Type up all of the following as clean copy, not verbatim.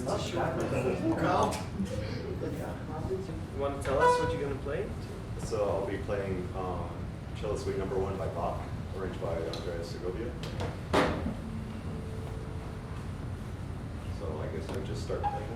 It's a short one. You want to tell us what you're going to play? So I'll be playing Cello Suite No. 1 by Bach, arranged by Segovia. So I guess I'll just start playing it.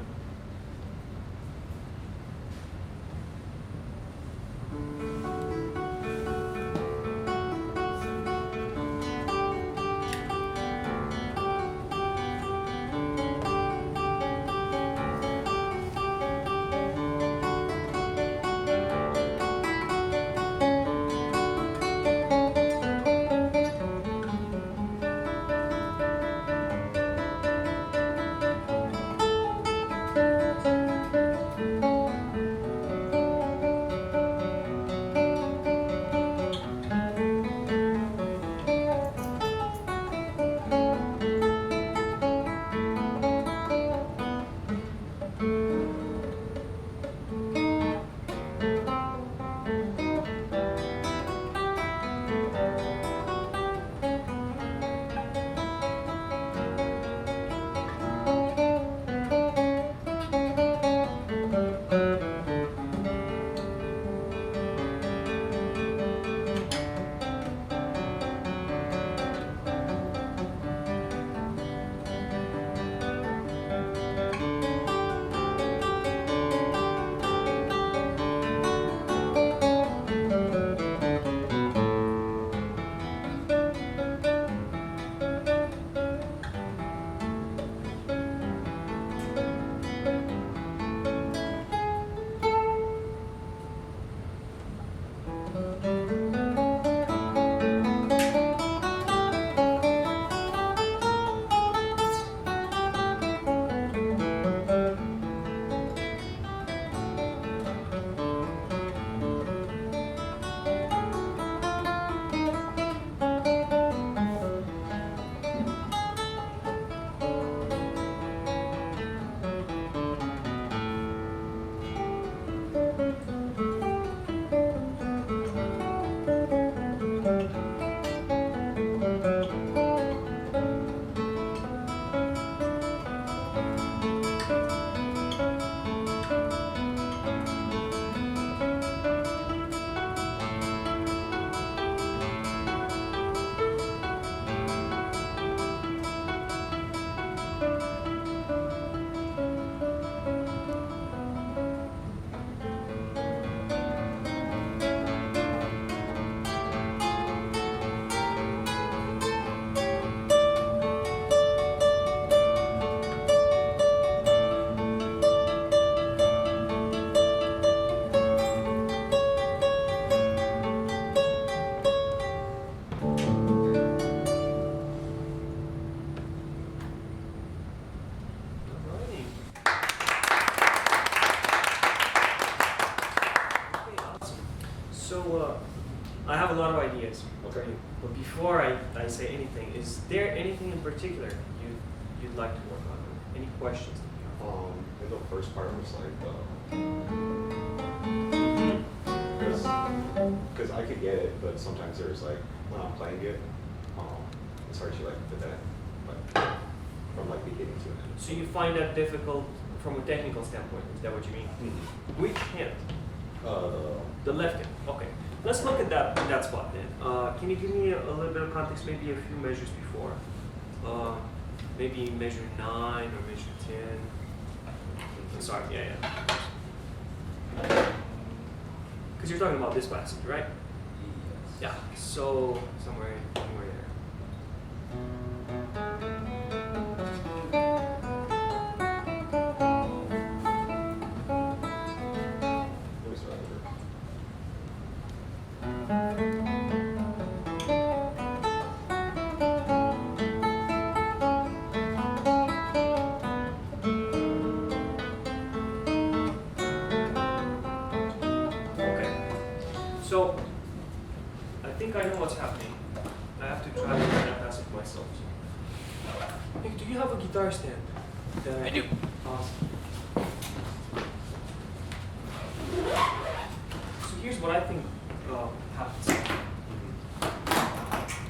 I have a lot of ideas. Okay. But before I say anything, is there anything in particular you'd like to work on? Any questions? In the first part was like, because I could get it, but sometimes there's like, when I'm playing it, it's hard to like fit that, like, from like beginning to end. So you find that difficult from a technical standpoint, is that what you mean? Mm-hmm. Which hand? The left hand, okay. Let's look at that spot then. Can you give me a little bit of context, maybe a few measures before? Maybe measure 9 or measure 10. I'm sorry, yeah. Because you're talking about this passage, right? Yes. Yeah, so somewhere there. Let me start over. So, I think I know what's happening. I have to try to learn that passage myself. Hey, do you have a guitar stand? I do. Awesome. So here's what I think happens.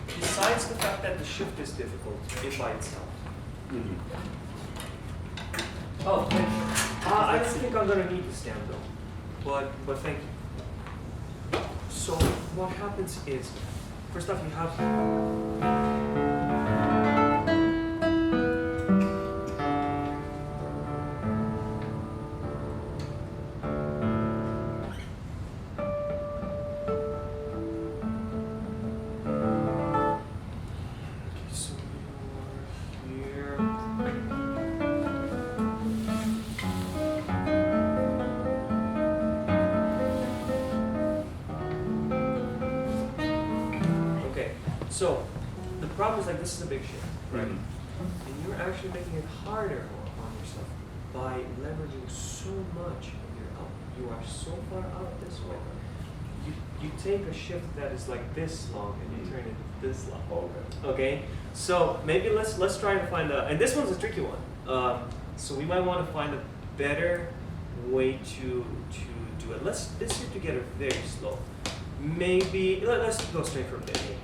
Besides the fact that the shift is difficult in by itself, Oh, thank you. I don't think I'm gonna need the stand though, but thank you. So what happens is, first off, you have. So you are here. Okay, so the problem is like this is a big shift, right? Mhm. And you're actually making it harder on yourself by leveraging so much of your out. You are so far out this way. You take a shift that is like this long and you turn it this long. Okay. Okay, so maybe let's try to find a, and this one's a tricky one. So we might want to find a better way to do it. Let's see to get it very slow. Maybe let's go straight from there.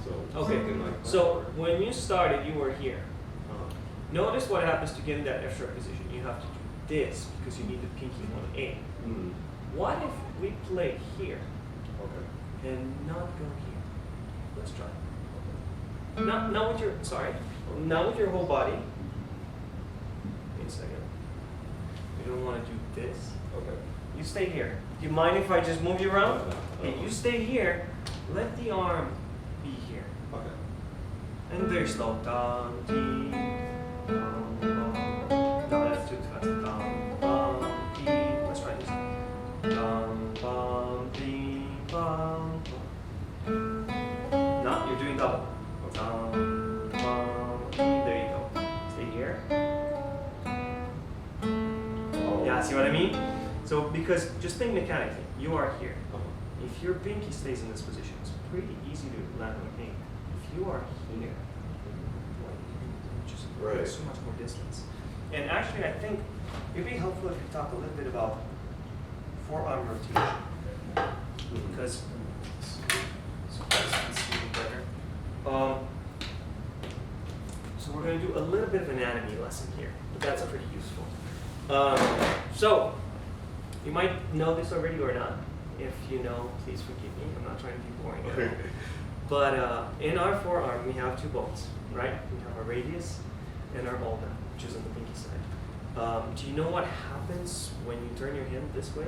So Okay, something like that. so when you started, you were here. Uh-huh. Notice what happens to get in that extra position. You have to do this because you need the pinky on A. Mm. What if we play here Okay. and not go here? Let's try. Not with your, sorry, not with your whole body. Wait a second. You don't want to do this. Okay. You stay here. Do you mind if I just move you around? No. Okay, you stay here. Let the arm be here. Okay. And very slow. Dum, dee, dum, bum. No, that's too fast. Dum, bum, dee. Let's try this. Dum, bum, dee, bum, bum. No, you're doing double. Dum, bum, dee. There you go. Stay here. Oh. Yeah, see what I mean? So, because just think mechanically, you are here. Uh-huh. If your pinky stays in this position, it's pretty easy to land on a pink. If you are here, well, you just Right. so much more distance. And actually, I think it'd be helpful if you talk a little bit about forearm rotation, because so guys can see it better. So we're going to do a little bit of anatomy lesson here, but that's pretty useful. So you might know this already or not. If you know, please forgive me. I'm not trying to be boring at all. But in our forearm, we have two bones, right? We have our radius and our ulna, which is on the pinky side. Do you know what happens when you turn your hand this way?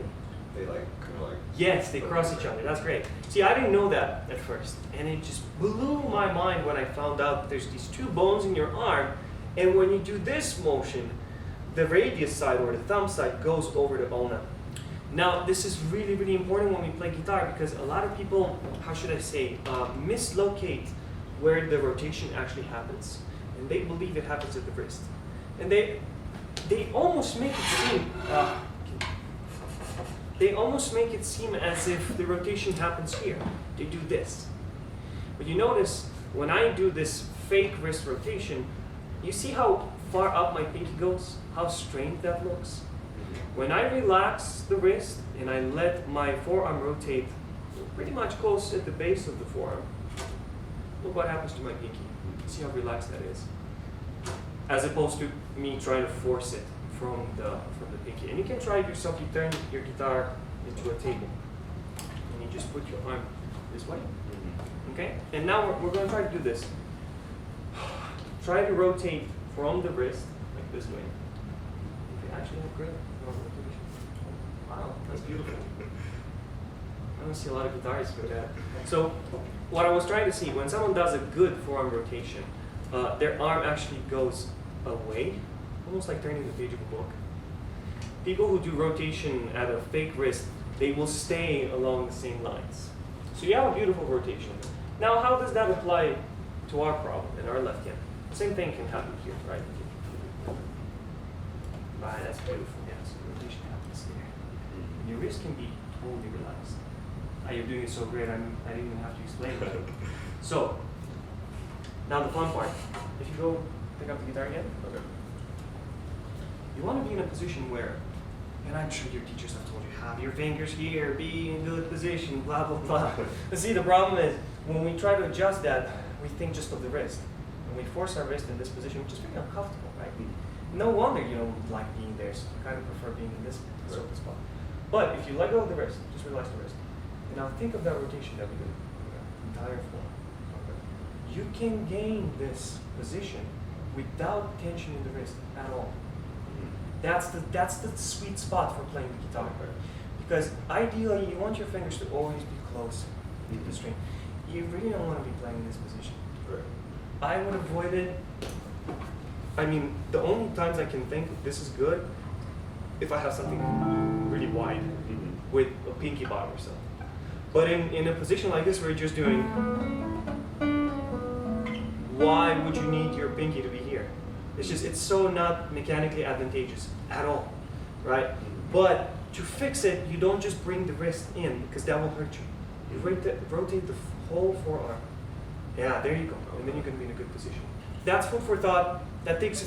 They like kind of like. Yes, they cross each other. That's great. See, I didn't know that at first, and it just blew my mind when I found out there's these two bones in your arm, and when you do this motion, the radius side or the thumb side goes over the ulna. Now, this is really, really important when we play guitar because a lot of people, how should I say, mislocate where the rotation actually happens, and they believe it happens at the wrist, and they almost make it seem. They almost make it seem as if the rotation happens here. They do this. But you notice, when I do this fake wrist rotation, you see how far up my pinky goes? How strained that looks? When I relax the wrist and I let my forearm rotate pretty much close at the base of the forearm, look what happens to my pinky. See how relaxed that is? As opposed to me trying to force it from the pinky. And you can try it yourself. You turn your guitar into a table and you just put your arm this way. Okay? And now we're going to try to do this. Try to rotate from the wrist like this way. Okay, actually have great rotation. Wow, that's beautiful. I don't see a lot of guitarists do that. So what I was trying to see, when someone does a good forearm rotation, their arm actually goes away, almost like turning the page of a book. People who do rotation at a fake wrist, they will stay along the same lines. So you have a beautiful rotation. Now, how does that apply to our problem in our left hand? The same thing can happen here, right? Right, that's beautiful. Yeah, so rotation happens there. And your wrist can be totally relaxed. You're doing it so great, I didn't even have to explain it. So, now the fun part. If you go pick up the guitar again, Okay. you want to be in a position where, and I'm sure your teachers have told you, have your fingers here, be in good position, blah, blah, blah. But see, the problem is, when we try to adjust that, we think just of the wrist. And we force our wrist in this position, which is very uncomfortable, right? No wonder you don't like being there, so you kind of prefer being in this sort of spot. But if you let go of the wrist, just relax the wrist, and now think of that rotation that we do, entire form. You can gain this position without tension in the wrist at all. That's the sweet spot for playing the guitar. Because ideally, you want your fingers to always be close to the string. You really don't want to be playing in this position. I would avoid it. I mean, the only times I can think this is good if I have something really wide with a pinky bar or something. But in a position like this where you're just doing, why would you need your pinky to be here? It's so not mechanically advantageous at all, right? But to fix it, you don't just bring the wrist in because that will hurt you. You rotate the whole forearm. Yeah, there you go, and then you can be in a good position. That's food for thought. That takes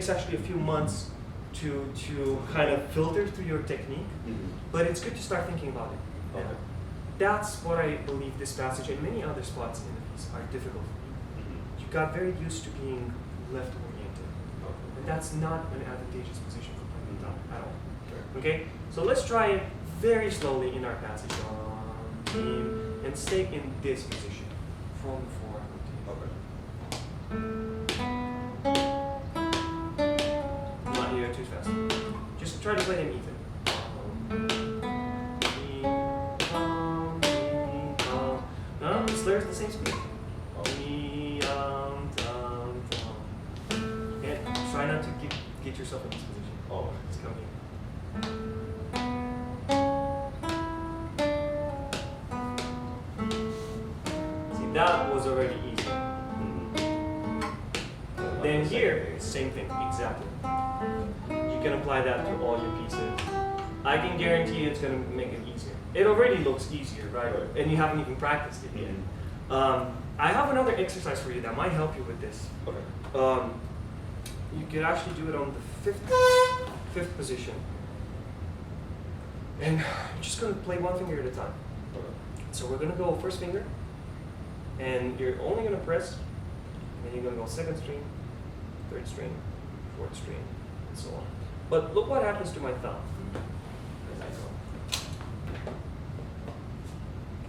actually a few months to kind of filter through your technique, but it's good to start thinking about it. Okay. That's what I believe this passage and many other spots in the piece are difficult. You got very used to being left oriented, and that's not an advantageous position for playing guitar at all. Okay, so let's try it very slowly in our passage and stay in this position from the forearm. Not here too fast. Just try to play them even. No, the snare is the same speed. And try not to get yourself in this position. Oh, it's coming. See, that was already easy. Then here, same thing, exactly. You can apply that to all your pieces. I can guarantee you it's going to make it easier. It already looks easier, right? And you haven't even practiced it yet. I have another exercise for you that might help you with this. Okay. You could actually do it on the fifth position. And you're just going to play one finger at a time. Okay. So we're going to go first finger, and you're only going to press, and then you're going to go second string, third string, fourth string, and so on. But look what happens to my thumb as I go.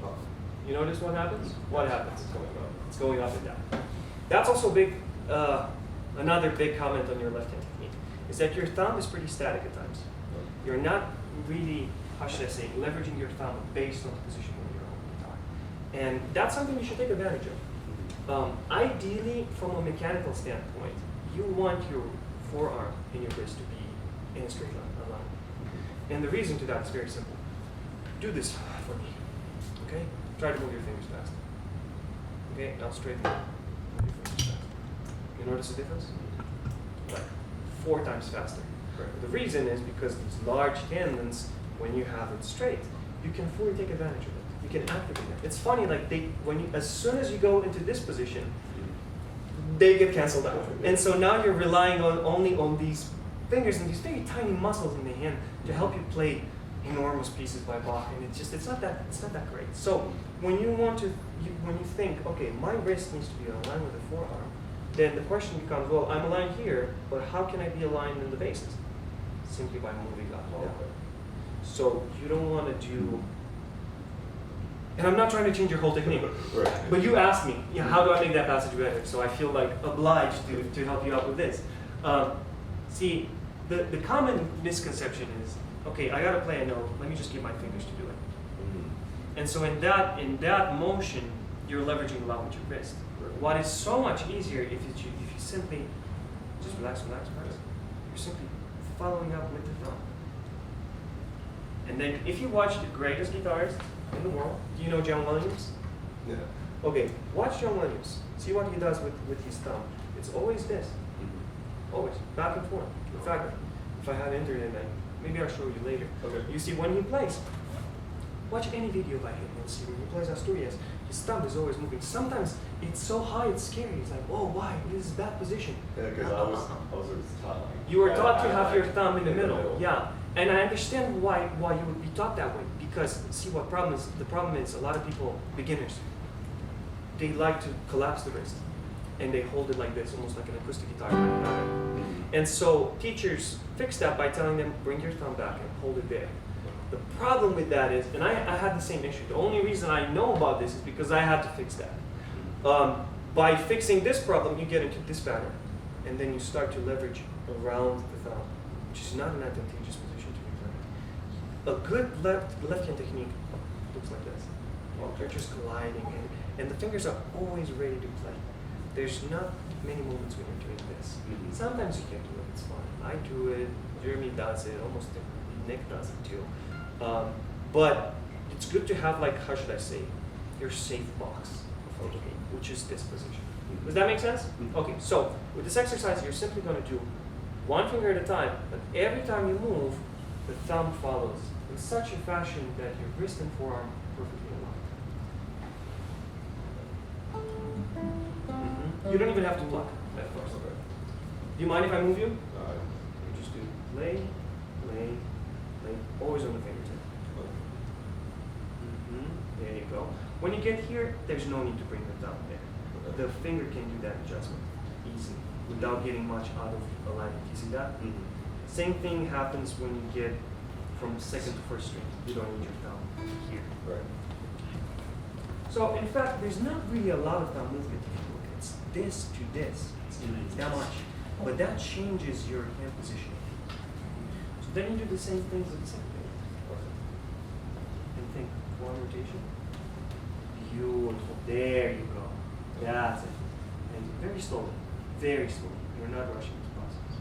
Oh. You notice what happens? What happens? It's going up. It's going up and down. That's also big. Another big comment on your left-hand technique is that your thumb is pretty static at times. You're not really, how should I say, leveraging your thumb based on the position of your own guitar. And that's something you should take advantage of. Ideally, from a mechanical standpoint, you want your forearm and your wrist to be in a straight line. And the reason to that is very simple. Do this for me, okay? Try to move your fingers fast. Okay, now straighten up. Move your fingers fast. You notice the difference? Like 4 times faster. The reason is because these large tendons, when you have it straight, you can fully take advantage of it. You can activate it. It's funny, like as soon as you go into this position, they get canceled out. And so now you're relying only on these fingers and these very tiny muscles in the hand to help you play enormous pieces by Bach. And it's not that great. So when you think, okay, my wrist needs to be aligned with the forearm, then the question becomes, well, I'm aligned here, but how can I be aligned in the basses? Simply by moving up and down. So you don't want to do, and I'm not trying to change your whole technique, but you asked me, yeah, how do I make that passage better? So I feel like obliged to help you out with this. See, the common misconception is, okay, I gotta play a note, let me just get my fingers to do it. And so in that motion, you're leveraging a lot with your wrist. What is so much easier if you simply just relax, press. You're simply following up with the thumb. And then if you watch the greatest guitarist in the world, do you know John Williams? Yeah. Okay, watch John Williams. See what he does with his thumb. It's always this. Always, back and forth. In fact, if I had internet, maybe I'll show you later. Okay. You see when he plays, watch any video by him and see when he plays Asturias, his thumb is always moving. Sometimes it's so high, it's scary. It's like, oh, why? This is bad position. Yeah, because I was taught like. You were taught to have your thumb in the middle. Yeah, and I understand why you would be taught that way. Because see what problem is? The problem is a lot of people, beginners, they like to collapse the wrist, and they hold it like this, almost like an acoustic guitar. And so teachers fix that by telling them, bring your thumb back and hold it there. The problem with that is, and I had the same issue. The only reason I know about this is because I had to fix that. By fixing this problem, you get into this pattern, and then you start to leverage around the thumb, which is not an advantageous position to be playing. A good left-hand technique looks like this. You're just gliding, and the fingers are always ready to play. There's not many moments when you're doing this. Sometimes you can do it, it's fine. I do it, Jeremy does it, almost Nick does it too. But it's good to have, like, how should I say, your safe box of the game, which is this position. Does that make sense? Okay, so with this exercise, you're simply going to do one finger at a time, but every time you move, the thumb follows in such a fashion that your wrist and forearm perfectly aligned. You don't even have to pluck at first. Okay. Do you mind if I move you? You just do lay, lay, lay, always on the fingertip. There you go. When you get here, there's no need to bring the thumb there. The finger can do that adjustment easily without getting much out of alignment. You see that? Same thing happens when you get from second to first string. You don't need your thumb here. Right. So in fact, there's not really a lot of thumb movement if you look. It's this to this. It's that much. But that changes your hand position. So then you do the same things with the second finger. And think, one rotation. Beautiful. There you go. That's it. And very slowly. Very slowly. You're not rushing this process.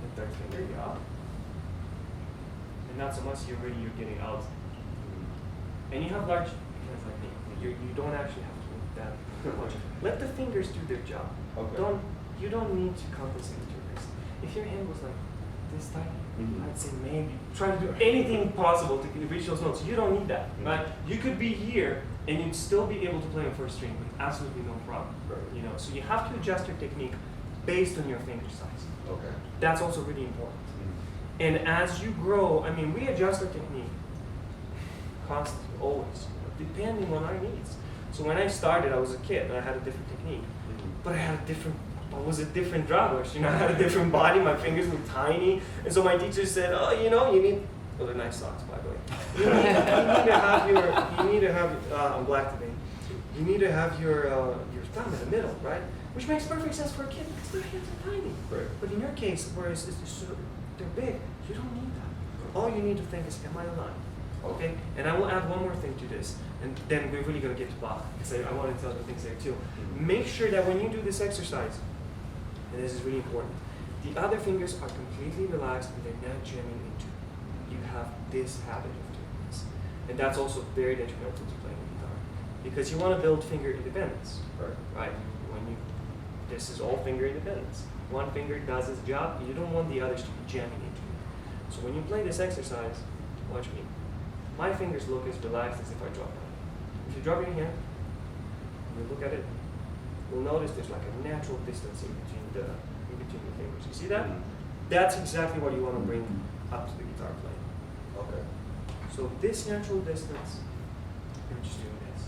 The third finger, yeah. And not so much you're getting out. And you have large hands like me. You don't actually have to move that much. Let the fingers do their job. Okay. You don't need to compensate with your wrist. If your hand was like this tight, I'd say maybe try to do anything possible to reach those notes. You don't need that, right? You could be here and you'd still be able to play on first string with absolutely no problem. Right. You know, so you have to adjust your technique based on your finger size. Okay. That's also really important. And as you grow, I mean, we adjust our technique constantly, always, depending on our needs. So when I started, I was a kid and I had a different technique, but I was a different Dragos. You know, I had a different body. My fingers were tiny, and so my teacher said, "Oh, you know, you need." Oh, they're nice socks, by the way. You need to have. I'm black today. You need to have your thumb in the middle, right? Which makes perfect sense for a kid because their hands are tiny. Right. But in your case, whereas they're big, you don't need that. All you need to think is, am I aligned? Okay? And I will add one more thing to this, and then we're really going to get to Bach, because I want to tell other things there too. Make sure that when you do this exercise, and this is really important, the other fingers are completely relaxed and they're not jamming into. You have this habit of doing this. And that's also very detrimental to playing the guitar, because you want to build finger independence. Right? This is all finger independence. One finger does its job, you don't want the others to be jamming into it. So when you play this exercise, watch me. My fingers look as relaxed as if I drop them. If you drop your hand, you look at it, you'll notice there's like a natural distance in between the fingers. You see that? That's exactly what you want to bring up to the guitar playing. Okay. So this natural distance, you're just doing this.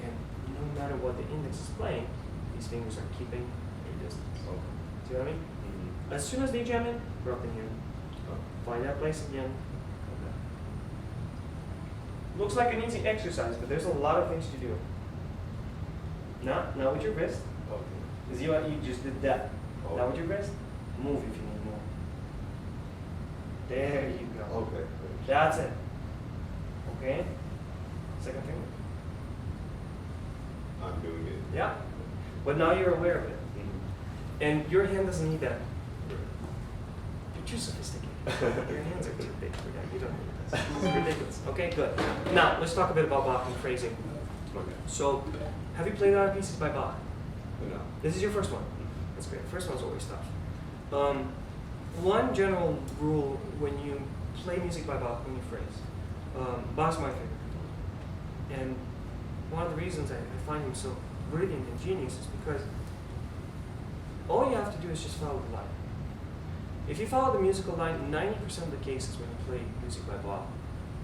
And no matter what the index is playing, these fingers are keeping a distance. Okay. See what I mean? As soon as they jam in, drop the hand. Find that place again. Looks like an easy exercise, but there's a lot of things to do. Now with your wrist. Okay. Because you just did that. Now with your wrist, move if you need more. There you go. Okay. That's it. Okay? Second finger. I'm doing it. Yeah. But now you're aware of it. And your hand doesn't need that. You're too sophisticated. Your hands are too big for that. You don't need this. This is ridiculous. Okay, good. Now, let's talk a bit about Bach and phrasing. Okay. So, have you played other pieces by Bach? No. This is your first one. That's great. First one's always tough. One general rule when you play music by Bach, when you phrase, Bach's my favorite. And one of the reasons I find him so brilliant and genius is because all you have to do is just follow the line. If you follow the musical line, 90% of the cases when you play music by Bach,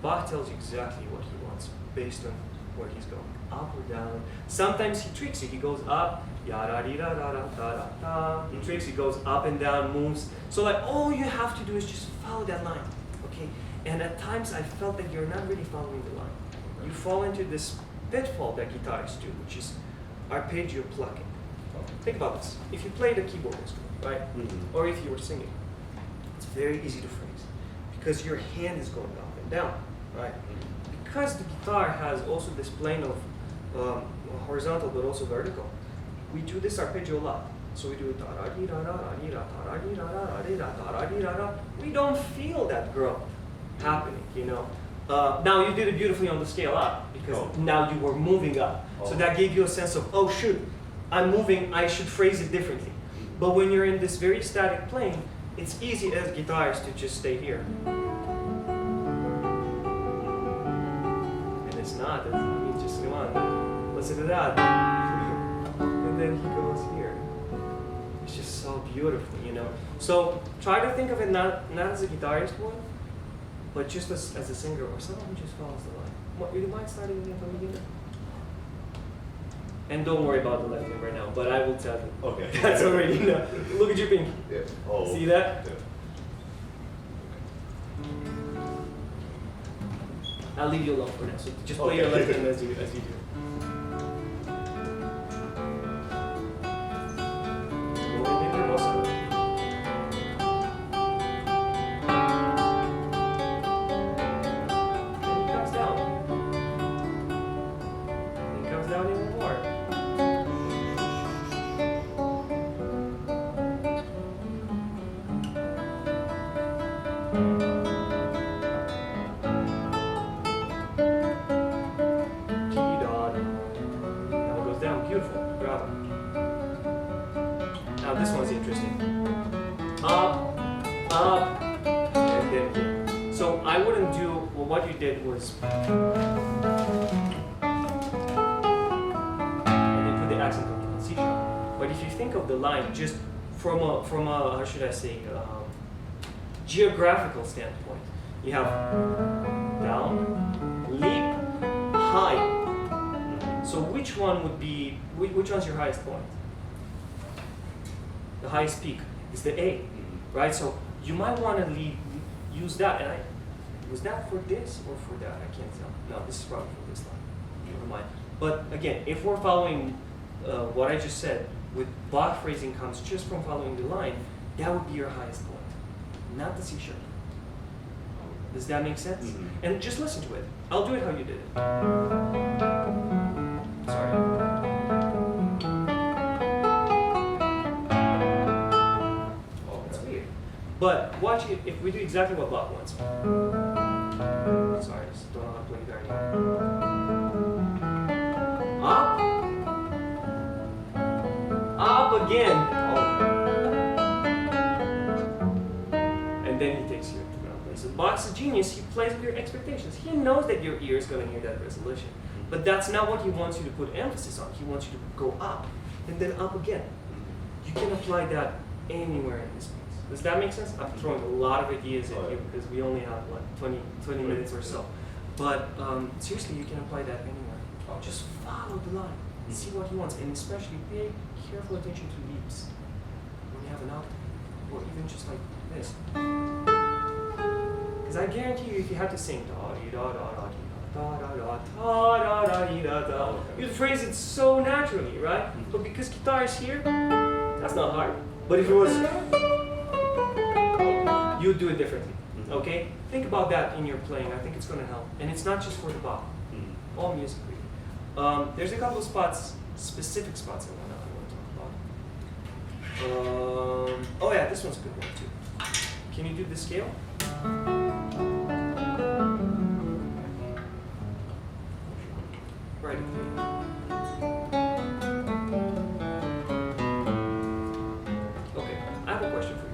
Bach tells you exactly what he wants based on where he's going, up or down. Sometimes he tricks you. He goes up, yada di da da da da da da. He tricks. He goes up and down, moves. So like all you have to do is just follow that line, okay? And at times I felt that you're not really following the line. You fall into this pitfall that guitarists do, which is arpeggio plucking. Think about this. If you play the keyboard instrument, right, or if you were singing, it's very easy to phrase because your hand is going up and down, right? Because the guitar has also this plane of horizontal but also vertical, we do this arpeggio a lot. So we do da da di da da da di da da di da da di da da di da da. We don't feel that growth happening, you know. Now you did it beautifully on the scale up because now you were moving up. So that gave you a sense of, oh shoot, I'm moving, I should phrase it differently. But when you're in this very static plane, it's easy as guitarists to just stay here. And it's not, I mean, just come on, listen to that. And then he goes here. It's just so beautiful, you know. So try to think of it not as a guitarist would, but just as a singer or someone who just follows the line. You mind starting again from the beginning? And don't worry about the left hand right now, but I will tell you. Okay. That's already enough. Look at your pinky. Yeah. Oh. See that? Yeah. I'll leave you alone for now. So just play your left hand as you do. Moving in your muscle. And he comes down. And he comes down even more. Now this one's interesting. Up, up, and then here. So I wouldn't do, well what you did was, and then put the accent on C sharp. But if you think of the line just from a how should I say, geographical standpoint, you have down, leap, high. So which one would be, which one's your highest point? The highest peak is the A, right? So you might want to use that. And was that for this or for that? I can't tell. No, this is probably for this line. Never mind. But again, if we're following what I just said, with Bach phrasing comes just from following the line, that would be your highest point, not the C sharp. Does that make sense? And just listen to it. I'll do it how you did it. Sorry. Oh, that's weird. But watch it if we do exactly what Bach wants. Sorry, just don't know how to play guitar anymore. Up. Up again. Oh. And then he takes you to ground place. So Bach's a genius. He plays with your expectations. He knows that your ear is going to hear that resolution. But that's not what he wants you to put emphasis on. He wants you to go up and then up again. You can apply that anywhere in this piece. Does that make sense? I'm throwing a lot of ideas at you because we only have, what, 20 minutes or so. But seriously, you can apply that anywhere. Just follow the line. See what he wants. And especially pay careful attention to leaps when you have an octave. Or even just like this. Because I guarantee you, if you had to sing you'd phrase it so naturally, right? But because guitar is here, that's not hard. But if it was, you'd do it differently. Okay? Think about that in your playing. I think it's going to help. And it's not just for the Bach. All music, really. There's a couple of spots, specific spots I want to talk about. Oh yeah, this one's a good one too. Can you do the scale? Right. Okay, I have a question for you.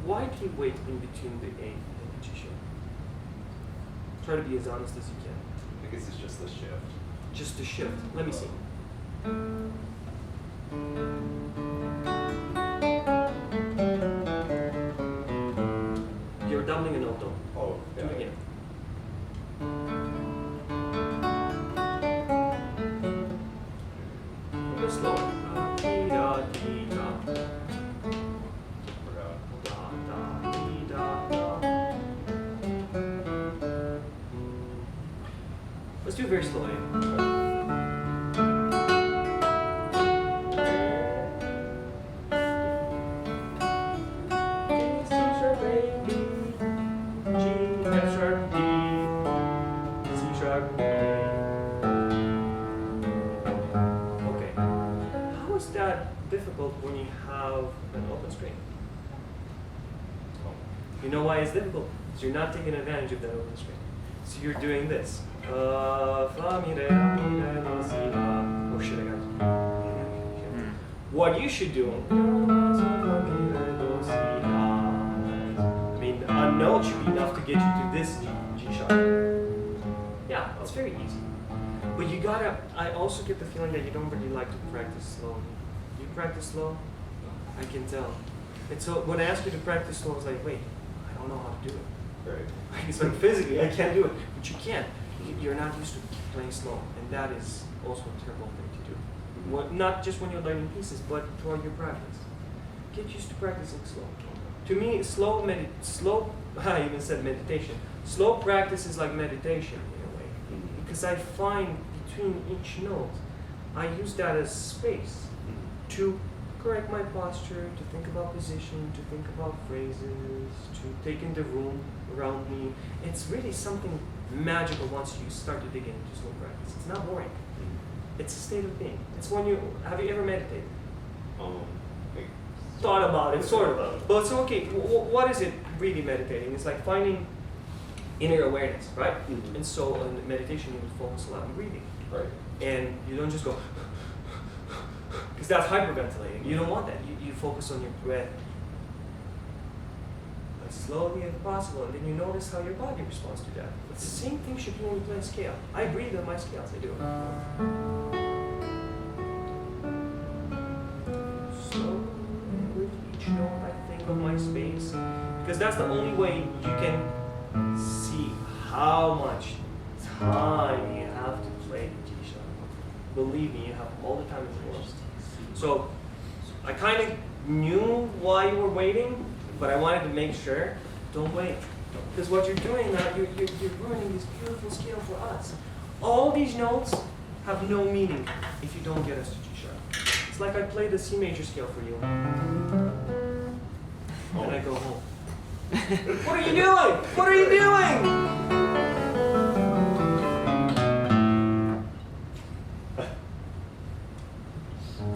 Why do you wait in between the A and the G sharp? Try to be as honest as you can. I guess it's just the shift. Just the shift. Let me see. You're doubling a note though. Oh, Do yeah. it again. Let's do it very slowly. Difficult when you have an open string. You know why it's difficult? Because you're not taking advantage of that open string. So you're doing this. Oh shit, I got it. What you should do, I mean, a note should be enough to get you to this G sharp. Yeah, it's very easy. But you gotta, I also get the feeling that you don't really like to practice slowly. Practice slow? I can tell. And so when I ask you to practice slow, I was like, wait, I don't know how to do it. Right. It's like physically, I can't do it. But you can. You're not used to playing slow. And that is also a terrible thing to do. Not just when you're learning pieces, but throughout your practice. Get used to practicing slow. To me, I even said meditation. Slow practice is like meditation in a way. Because I find between each note, I use that as space to correct my posture, to think about position, to think about phrases, to take in the room around me. It's really something magical once you start to dig into slow practice. It's not boring. It's a state of being. It's when have you ever meditated? Thought about it, sort of. But so, okay, what is it really meditating? It's like finding inner awareness, right? Mm-hmm. And so in meditation, you would focus a lot on breathing. Right. And you don't just go, because that's hyperventilating. You don't want that. You focus on your breath as slowly as possible, and then you notice how your body responds to that. But the same thing should be when you play a scale. I breathe on my scales. I do it. Slowly with each note, I think of my space, because that's the only way you can see how much time you have to play the G sharp. Believe me, you have all the time in the world. So I kind of knew why you were waiting, but I wanted to make sure, don't wait. Because what you're doing now, you're ruining this beautiful scale for us. All these notes have no meaning if you don't get us to G sharp. It's like I play the C major scale for you, and I go home. What are you doing? What are you doing?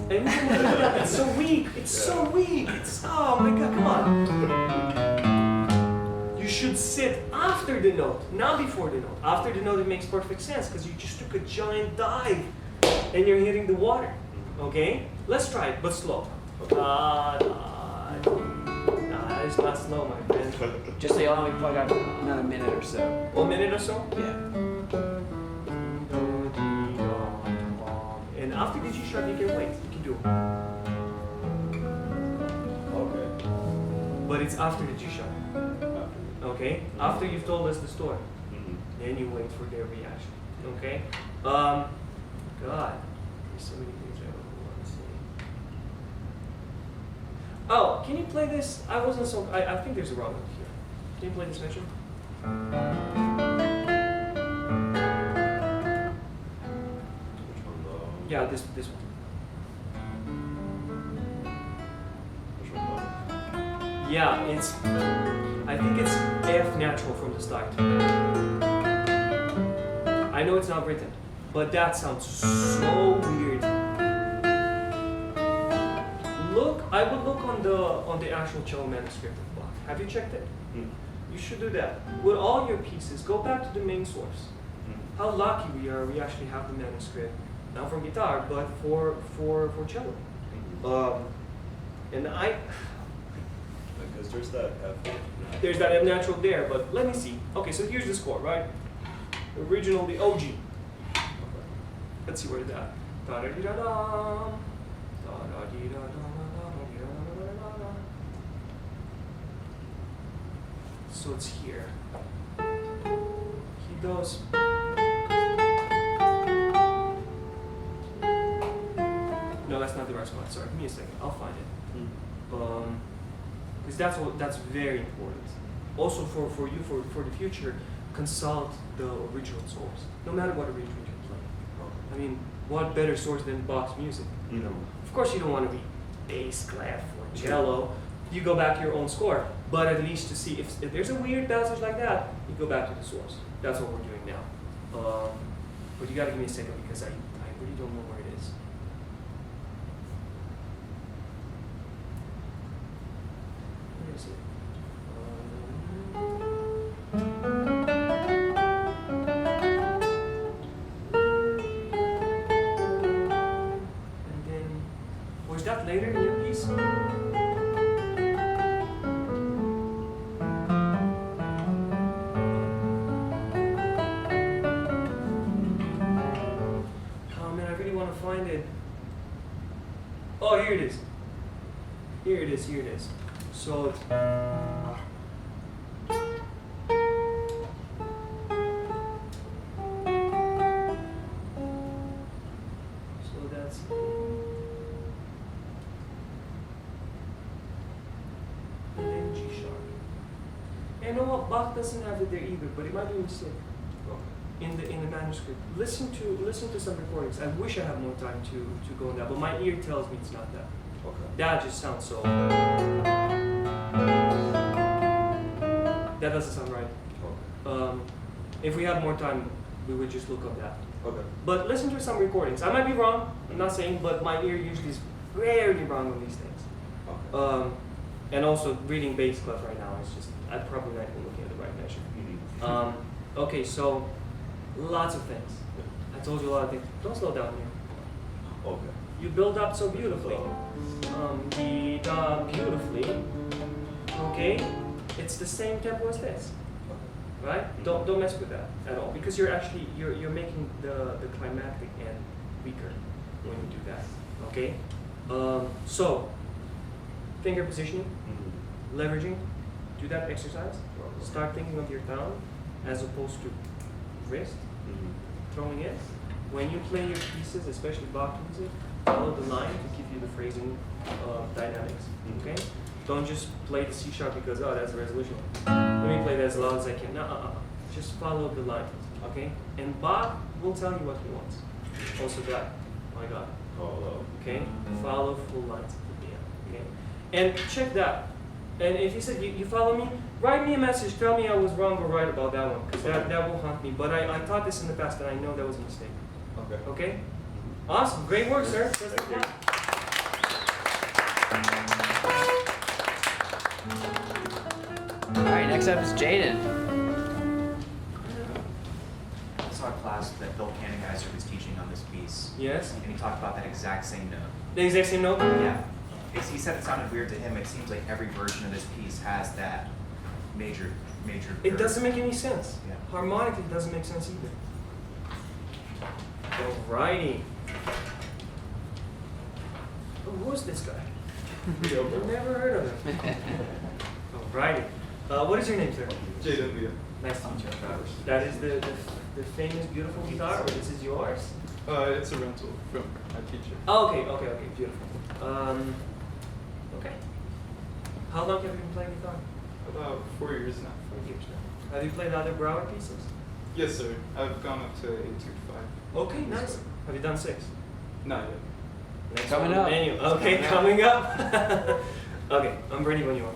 And it's so weak. It's so weak. It's, oh my God, come on. You should sit after the note, not before the note. After the note, it makes perfect sense because you just took a giant dive and you're hitting the water. Okay? Let's try it, but slow. It's not slow, my friend. Just so y'all know, we probably got another minute or so. 1 minute or so? Yeah. And after the G sharp, you can wait. You can do it. Okay. But it's after the G sharp. Okay? After you've told us the story. Then you wait for their reaction. Okay? God. There's so many things I want to say. Oh, can you play this? I think there's a Raul here. Can you play this measure? Yeah, this one. Which one? Yeah, I think it's F natural from the start. I know it's not written, but that sounds so weird. I would look on the actual cello manuscript of Bach. Have you checked it? You should do that. With all your pieces, go back to the main source. How lucky we are, we actually have the manuscript. Not for guitar, but for cello. And Because there's that F. There's that F natural there, but let me see. Okay, so here's the score, right? Original, the OG. Let's see where it's at. Da-da-dee-da-dum. Da-da-dee-da-dum. So it's here. He goes. No, that's not the right spot. Sorry, give me a second. I'll find it. Because that's very important. also for you for the future, consult the original source, no matter what arrangement you play. I mean, what better source than Bach's music? You know, of course you don't want to be bass clef or cello. You go back to your own score, but at least to see if there's a weird passage like that, you go back to the source. That's what we're doing now. But you gotta give me a second because I really don't know where it is. Where is it? And then, was that later in your piece? Find it. Oh, here it is. Here it is. Here it is. So it's that's and then G sharp. And you know what? Bach doesn't have it there either, but it might be a mistake. In the manuscript, listen to some recordings. I wish I had more time to go on that, but my ear tells me it's not that. Okay. That just sounds so. That doesn't sound right. Okay. If we had more time, we would just look up that. Okay. But listen to some recordings. I might be wrong. I'm not saying, but my ear usually is rarely wrong on these things. Okay. And also reading bass clef right now is just I'm probably not even looking at the right measure. Okay, so. Lots of things. I told you a lot of things. Don't slow down here. Okay. You build up so beautifully. Beautifully. Okay? It's the same tempo as this. Right? Don't mess with that at all. Because you're actually you're making the climactic end weaker when you do that. Okay? So finger positioning, leveraging, do that exercise. Start thinking of your thumb as opposed to wrist, throwing it. When you play your pieces, especially Bach music, follow the line to give you the phrasing dynamics. Okay? Don't just play the C sharp because that's a resolution. Let me play that as loud as I can. No, just follow the line. Okay? And Bach will tell you what he wants. Also that. My God. Okay? Follow full lines at the end. Okay? And check that. And if you said you follow me, write me a message. Tell me I was wrong or right about that one, because that will haunt me. But I taught this in the past, and I know that was a mistake. Okay. Okay. Awesome. Great work, sir. All right, next up is Jaidan. I saw a class that Bill Cannigizer was teaching on this piece. Yes. And he talked about that exact same note. The exact same note. Yeah. He said it sounded weird to him. It seems like every version of this piece has that major. It curve. doesn't make any sense. Yeah. Harmonically, it doesn't make sense either. Alrighty. Oh, who's this guy? I've never heard of him. Alrighty. What is your name, sir? Jaidan Ilie. Nice to meet you. That is the famous, beautiful guitar, or this is yours? It's a rental from my teacher. Oh, okay, beautiful. Okay. How long have you been playing guitar? About 4 years now. 4 years now. Have you played other Brouwer pieces? Yes, sir. I've gone up to Etude 5. Okay, nice. Have you done 6? Not yet. Next Coming one on up. the menu. Okay, coming up. Okay, I'm ready when you are.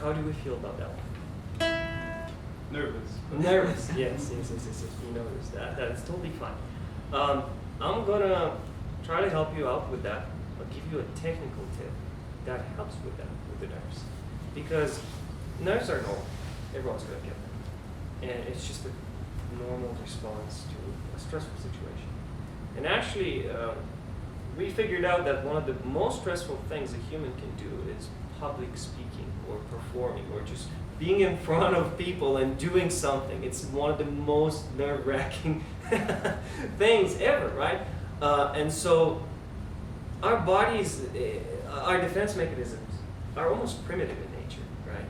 How do we feel about that one? Nervous. Nervous, yes. We noticed that. That's totally fine. I'm gonna try to help you out with that. I'll give you a technical tip that helps with that, with the nerves. Because nerves are normal. Everyone's gonna get them. And it's just a normal response to a stressful situation. And actually, we figured out that one of the most stressful things a human can do is public speaking or performing or just being in front of people and doing something. It's one of the most nerve-wracking things ever, right? And so our bodies, our defense mechanisms are almost primitive in nature, right?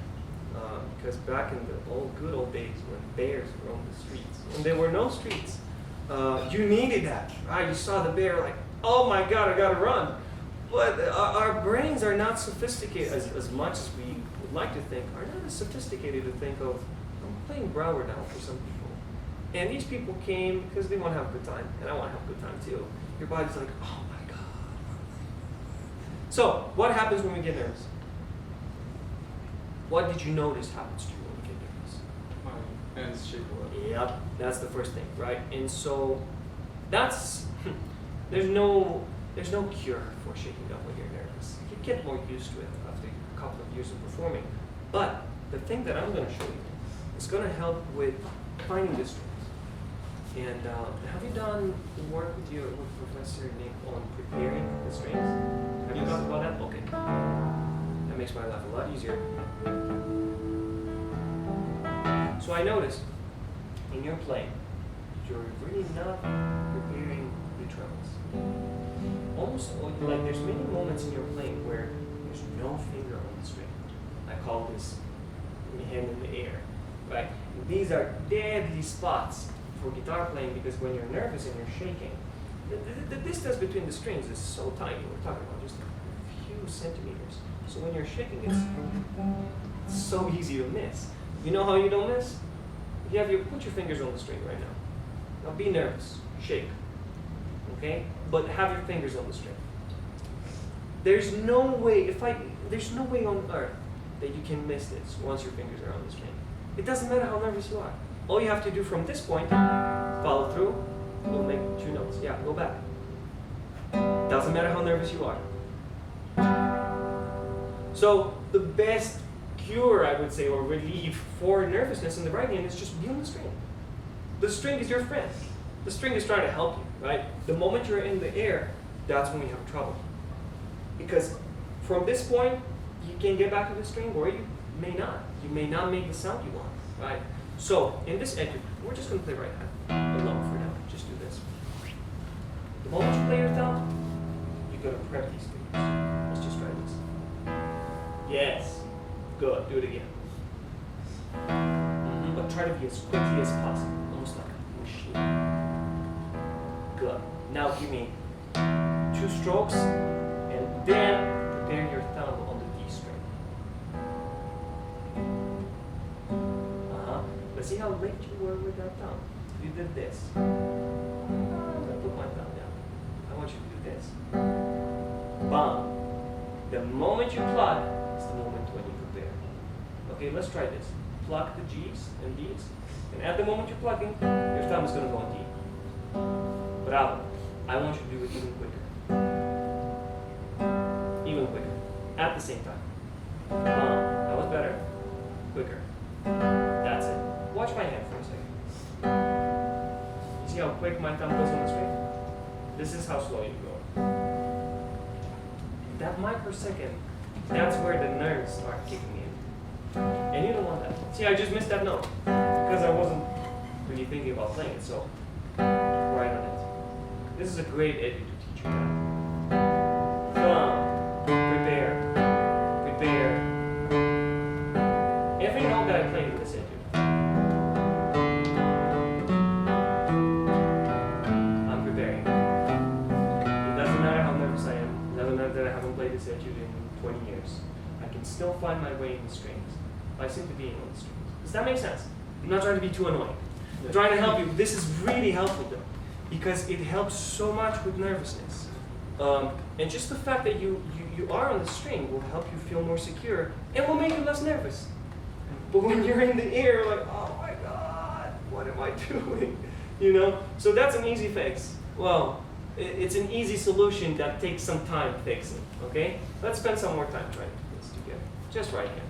Because back in the good old days when bears roamed the streets, when there were no streets, you needed that, right? You saw the bear like, oh my God, I gotta run. But our brains are not sophisticated as much as we would like to think, are not as sophisticated to think of, I'm playing Brouwer now for some people. And these people came because they want to have a good time, and I want to have a good time too. Your body's like, oh my God. So, what happens when we get nervous? What did you notice happens to you when we get nervous? My hands shake a lot. Yep, that's the first thing, right? And so, that's, there's no cure for shaking up when you're nervous. You get more used to it after a couple of years of performing. But the thing that I'm going to show you is going to help with finding the strings. And have you done work with Professor Nick on preparing the strings? Have you Yes. talked about that? Okay. That makes my life a lot easier. So I noticed in your playing, you're really not preparing the trebles. Almost like there's many moments in your playing where there's no finger on the string. I call this hand in the air, right? And these are deadly spots for guitar playing because when you're nervous and you're shaking, the distance between the strings is so tiny. We're talking about just a few centimeters. So when you're shaking, it's so easy to miss. You know how you don't miss? You have put your fingers on the string right now. Now be nervous, shake, okay? But have your fingers on the string. There's no way on earth that you can miss this once your fingers are on the string. It doesn't matter how nervous you are. All you have to do from this point, follow through, we'll make 2 notes. Yeah, go back. Doesn't matter how nervous you are. So the best cure, I would say, or relief for nervousness in the right hand is just be on the string. The string is your friend. The string is trying to help you, right? The moment you're in the air, that's when you have trouble. Because from this point, you can get back to the string, or you may not. You may not make the sound you want, right? So in this etude, we're just going to play right hand alone for now. Just do this. The moment you play your thumb, you got to prep these fingers. Let's just try this. Yes. Good. Do it again. But try to be as quickly as possible, almost like a machine. Good. Now give me 2 strokes, and then prepare your thumb on the D string. Let's see how late you were with that thumb. You did this. I'm gonna put my thumb down. I want you to do this. Bum. The moment you pluck is the moment when you prepare. Okay, let's try this. Pluck the G's and D's, and at the moment you're plucking, your thumb is going to go on D. Bravo. I want you to do it even quicker. Even quicker. At the same time. That was better. Quicker. That's it. Watch my hand for a second. You see how quick my thumb goes on the string? This is how slow you go. That microsecond, that's where the nerves start kicking in. And you don't want that. See, I just missed that note because I wasn't really thinking about playing it, so right on it. This is a great etude to teach you that. Thumb, prepare, prepare. Every note that I played in this etude, I'm preparing. It doesn't matter how nervous I am. It doesn't matter that I haven't played this etude in 20 years. I can still find my way in the strings by simply being on the strings. Does that make sense? I'm not trying to be too annoying. I'm trying to help you. This is really helpful though, because it helps so much with nervousness. And just the fact that you are on the string will help you feel more secure and will make you less nervous. But when you're in the air, like, oh my God, what am I doing? You know? So that's an easy fix. Well, it's an easy solution that takes some time fixing, okay? Let's spend some more time trying to put this together. Just right here.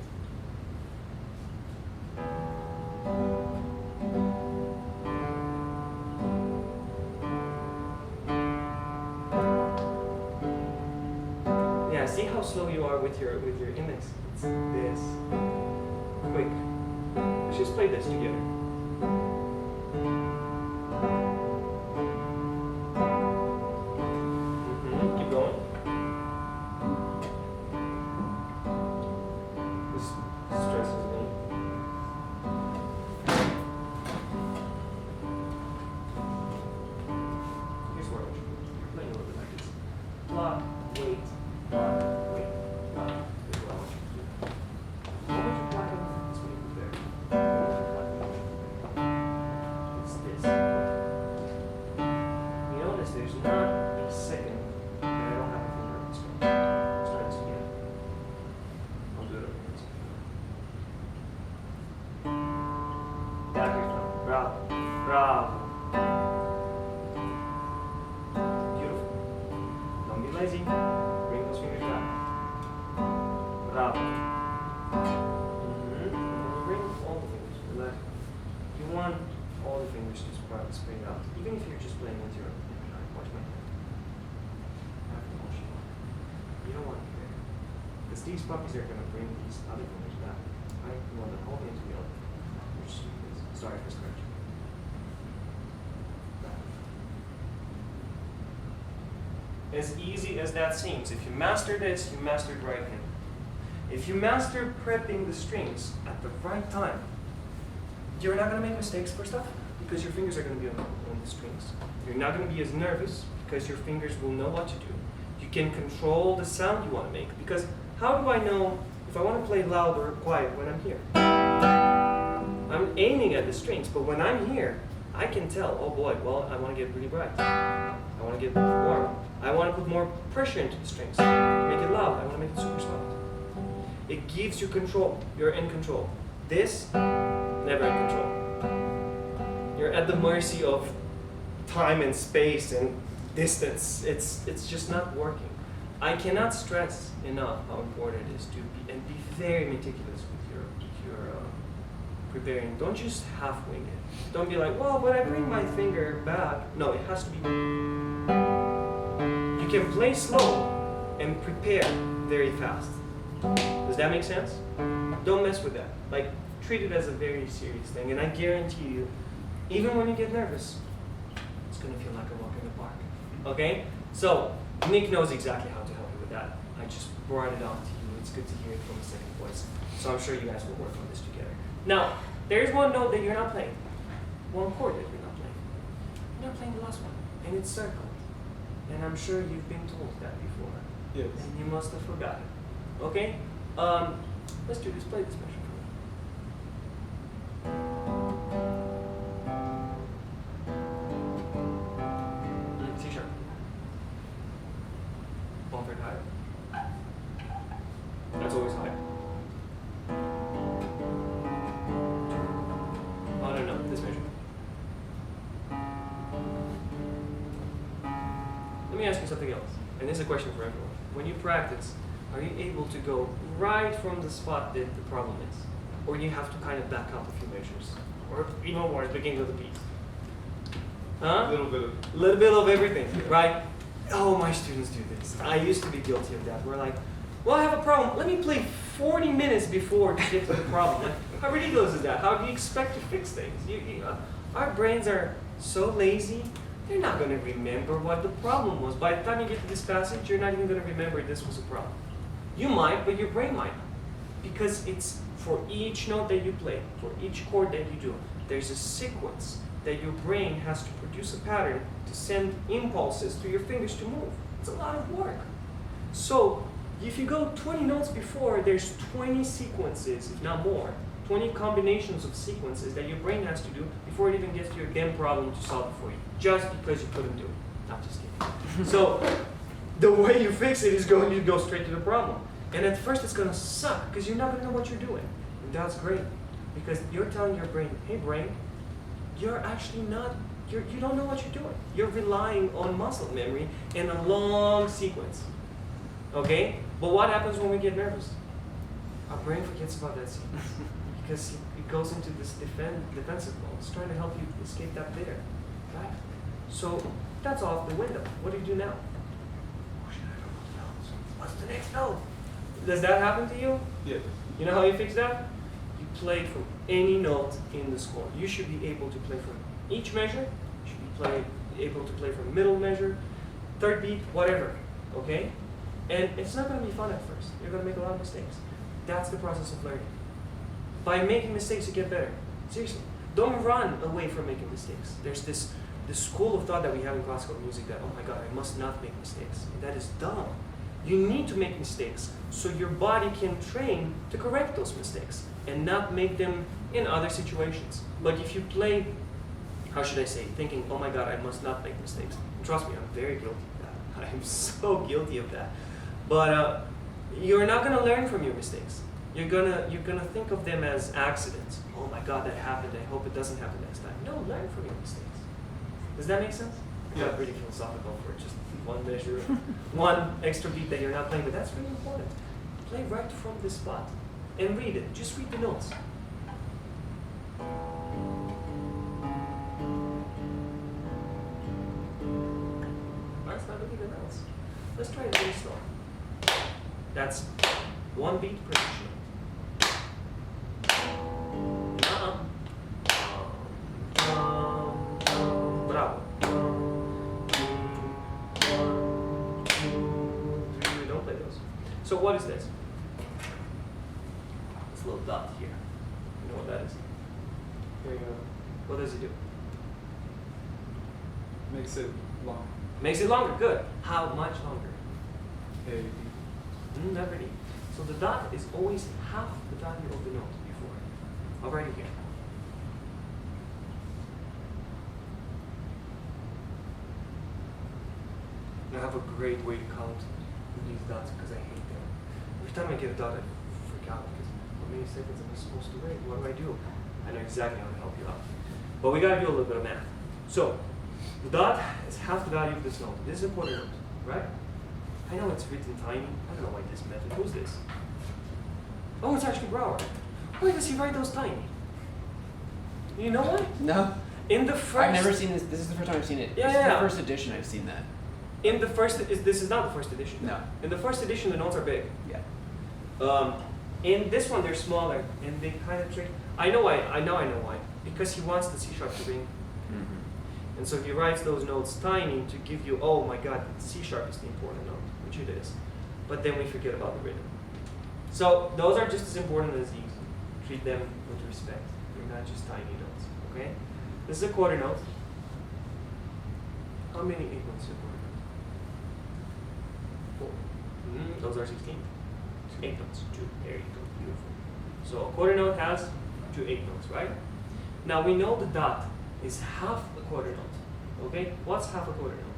Yeah, see how slow you are with your index? It's this. Quick. Let's just play this together. Keep going. This stresses me. Here's where you're playing a little bit like this. Block, wait, block, wait, block. Here's what I want you to do. What would you block it? That's what you put there. It's this. You notice there's not a second that I don't have a finger on the string. Let's try this again. I'll do it over here. Back here, Tom. Bravo. Bravo. Beautiful. Don't be lazy. Bring those fingers back. Bravo. Bring all the fingers. Relax. You want all the fingers to spring out. Even if you're just playing with your watch my hand. Have the motion. You don't want it there. Because these puppies are going to bring these other fingers back. Right? You want the whole thing to be open. Sorry for scratching. As easy as that seems, if you master this, you mastered right hand. If you master prepping the strings at the right time, you're not going to make mistakes for stuff because your fingers are going to be on the strings. You're not going to be as nervous because your fingers will know what to do. You can control the sound you want to make because how do I know if I want to play loud or quiet when I'm here? I'm aiming at the strings, but when I'm here, I can tell, oh boy, well, I want to get really bright. I want to get warm. I want to put more pressure into the strings. Make it loud. I want to make it super soft. It gives you control. You're in control. This, never in control. You're at the mercy of time and space and distance. It's just not working. I cannot stress enough how important it is to be very meticulous with your preparing. Don't just half wing it. Don't be like, well, when I bring my finger back. No, it has to be. You can play slow and prepare very fast. Does that make sense? Don't mess with that. Like, treat it as a very serious thing. And I guarantee you, even when you get nervous, it's going to feel like a walk in the park. Okay? So, Nick knows exactly how to help you with that. I just brought it on to you. It's good to hear it from a second voice. So I'm sure you guys will work on this together. Now, there's one note that you're not playing. One chord that you're not playing. You're not playing the last one. And it's circled. And I'm sure you've been told that before. Yes. And you must have forgotten. Okay? Let's do this. Play this measure for me. C sharp. 1/3 higher. That's always higher. Oh no, this measure. Let me ask you something else. And this is a question for everyone. When you practice, are you able to go right from the spot that the problem is? Or do you have to kind of back up a few measures? Or even more at the beginning of the piece? Huh? A little bit of. Little bit of everything, right? Oh, my students do this. I used to be guilty of that. We're like, well, I have a problem. Let me play 40 minutes before to get to the problem. Like, how ridiculous is that? How do you expect to fix things? Our brains are so lazy, they're not going to remember what the problem was. By the time you get to this passage, you're not even going to remember this was a problem. You might, but your brain might not. Because it's for each note that you play, for each chord that you do, there's a sequence that your brain has to produce a pattern to send impulses to your fingers to move. It's a lot of work. So if you go 20 notes before, there's 20 sequences, if not more, 20 combinations of sequences that your brain has to do before it even gets to your damn problem to solve it for you, just because you couldn't do it. I'm just kidding. So the way you fix it is going to go straight to the problem. And at first it's going to suck because you're not going to know what you're doing. And that's great because you're telling your brain, hey brain, you're actually not, you don't know what you're doing. You're relying on muscle memory in a long sequence. Okay? But what happens when we get nervous? Our brain forgets about that sequence because it goes into this defensive mode. It's trying to help you escape that there. Right? So that's off the window. What do you do now? Oh shit, I don't know the notes. What's the next note? Does that happen to you? Yeah. You know how you fix that? You play from any note in the score. You should be able to play from each measure. You should be able to play from middle measure, third beat, whatever. Okay? And it's not going to be fun at first. You're going to make a lot of mistakes. That's the process of learning. By making mistakes, you get better. Seriously. Don't run away from making mistakes. There's this school of thought that we have in classical music that, oh my God, I must not make mistakes. And that is dumb. You need to make mistakes so your body can train to correct those mistakes and not make them in other situations. But if you play, how should I say, thinking, oh my God, I must not make mistakes. Trust me, I'm very guilty of that. I am so guilty of that. But you're not going to learn from your mistakes. You're gonna think of them as accidents. Oh my God, that happened. I hope it doesn't happen next time. No, learn from your mistakes. Does that make sense? I got really philosophical for just one measure, one extra beat that you're not playing, but that's really important. Play right from this spot and read it. Just read the notes. That's not really the notes. Let's try it really slow. That's one beat per each note. Bravo. 1, 2, 3. Don't play those. So what is this? This little dot here. You know what that is? Here you go. What does it do? Makes it long. Makes it longer. Good. How much longer? A. Not really. So the dot is always half the value of the note before. I'll write it here. I have a great way to count these dots because I hate them. Every time I get a dot, I freak out because how many seconds am I supposed to wait? What do I do? I know exactly how to help you out. But we gotta do a little bit of math. So the dot is half the value of this note. This is a quarter note, right? I know it's written tiny. I don't know why this method. Who's this? Oh, it's actually Brouwer. Why does he write those tiny? You know why? No. In the first. I've never seen this. This is the first time I've seen it. Yeah, This is yeah. the first edition I've seen that. In the first, this is not the first edition. No. In the first edition, the notes are big. Yeah. In this one, they're smaller, and they kind of trick. I know why. I know why. Because he wants the C sharp to ring, Mm-hmm. and so he writes those notes tiny to give you, oh my God, C sharp is the important note, which it is. But then we forget about the rhythm. So those are just as important as these. Treat them with respect. They're not just tiny notes. Okay. This is a quarter note. How many 8 notes is a quarter note? 4. Those are 16. 8 notes. 2. There you go. Beautiful. So a quarter note has 2 8 notes, right? Now we know the dot is half a quarter note. Okay? What's half a quarter note?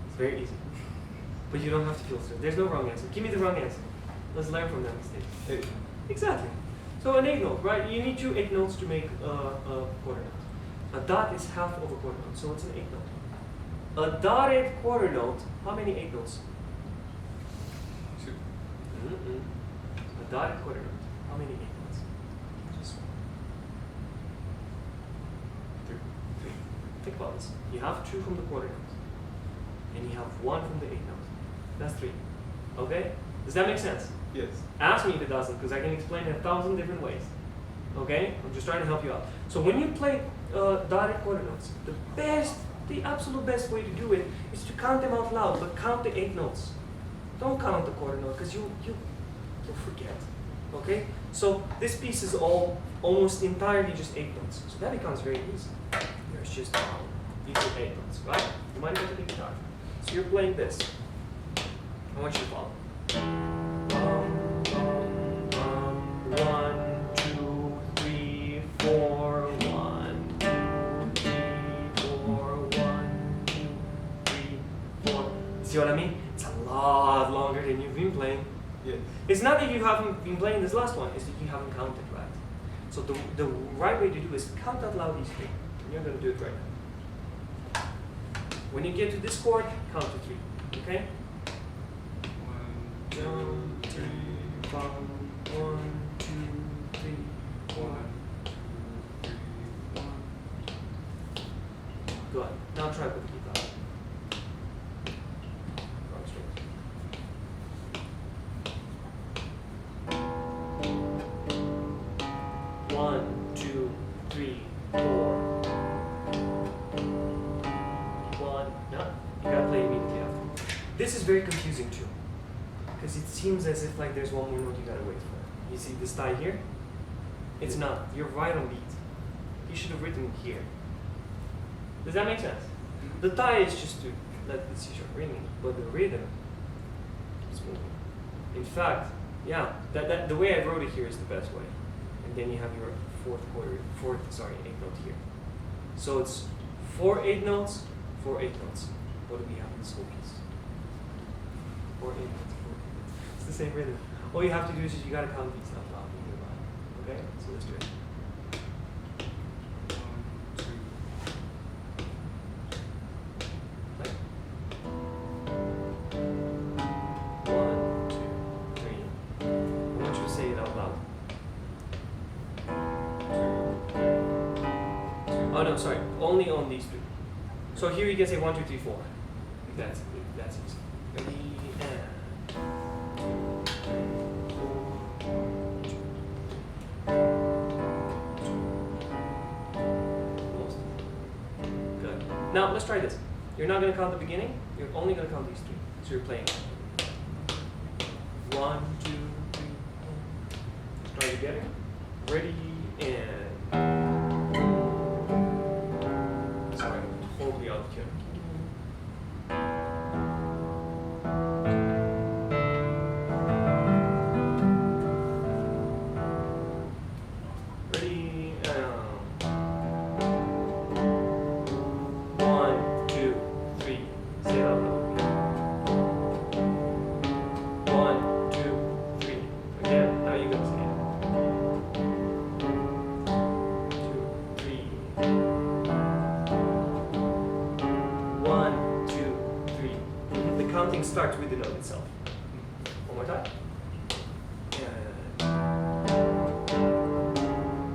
It's very easy. But you don't have to feel stressed. There's no wrong answer. Give me the wrong answer. Let's learn from that mistake. 8. Exactly. So an 8 note, right? You need 2 8 notes to make a quarter note. A dot is half of a quarter note, so it's an 8 note. A dotted quarter note, how many 8 notes? 2. A dotted quarter note, how many 8 notes? Just 1. 3. Think about this. You have 2 from the quarter note, and you have 1 from the 8 note. That's 3. Okay? Does that make sense? Yes. Ask me if it doesn't, because I can explain it 1,000 different ways. Okay? I'm just trying to help you out. So when you play dotted quarter notes, the absolute best way to do it is to count them out loud, but count the 8 notes. Don't count the quarter note, because you'll forget. Okay? So this piece is almost entirely just 8 notes. So that becomes very easy. There's just these are 8 notes, right? You might get the guitar. So you're playing this. I want you to follow. 1, 2, 3, 4, 1, 2, 3, see what I mean? It's a lot longer than you've been playing. Yeah. It's not that you haven't been playing this last one, it's that you haven't counted right. So the right way to do is count out loud these 3. And you're going to do it right now. When you get to this chord, count to 3. Okay? 1, 2, 3, 1, 2, 3, 4. 1, 2, 3, 1. Good. Now try with the guitar. Wrong string. 1, 2, 3, 4. 1. No, you gotta play immediately after. This is very confusing too, because it seems as if like there's one more note you gotta wait for. You see this tie here? It's not. You're right on beat. You should have written it here. Does that make sense? The tie is just to let the C sharp ringing, but the rhythm keeps moving. In fact, yeah, the way I wrote it here is the best way. And then you have your 8th note here. So it's 4 8 notes, 4 8 notes. What do we have in this whole piece? 4 8 notes, 4 8 notes. It's the same rhythm. All you have to do is you gotta count these out loud in your mind. Okay? So let's do it. 1, 2. Like 1, 2, 3. I want you to say it out loud. 2, 3. Oh no, sorry. Only on these 3. So here you can say 1, 2, 3, 4. If that's easy. Ready and 2, 3, 4. Almost. Good. Now let's try this. You're not going to count the beginning. You're only going to count these 3. So you're playing 1, 2, 3, 4. Let's try together. Ready and. Sorry, I'm totally out of tune. Ready and 1, 2, 3. Say it out loud. 1, 2, 3. Again, now you go say it. 2, 3. 1, 2, 3. The counting starts with the note itself. One more time. And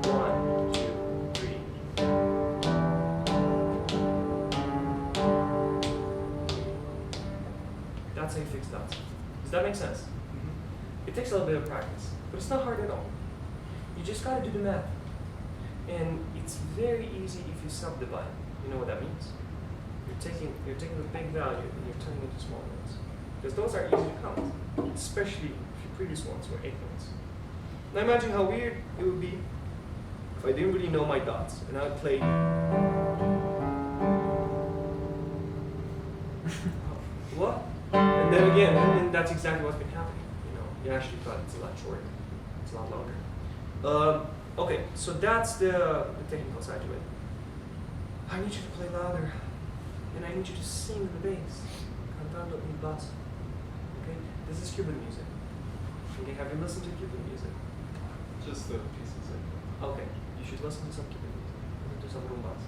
1, 2, 3. That's how you fix dots. Does that make sense? It takes a little bit of practice, but it's not hard at all. You just gotta do the math. And it's very easy if you subdivide. You know what that means? You're taking the big value and you're turning it into small notes. Because those are easy to count, especially if your previous ones were 8 notes. Now imagine how weird it would be if I didn't really know my dots and I played what? And then again, and that's exactly what's been happening. You actually thought it's a lot shorter. It's a lot longer. Okay, so that's the technical side to it. I need you to play louder. And I need you to sing the bass. Cantando in bass. Okay? This is Cuban music. Okay, have you listened to Cuban music? Just the pieces of Okay, you should listen to some Cuban music. Listen to some rumbas.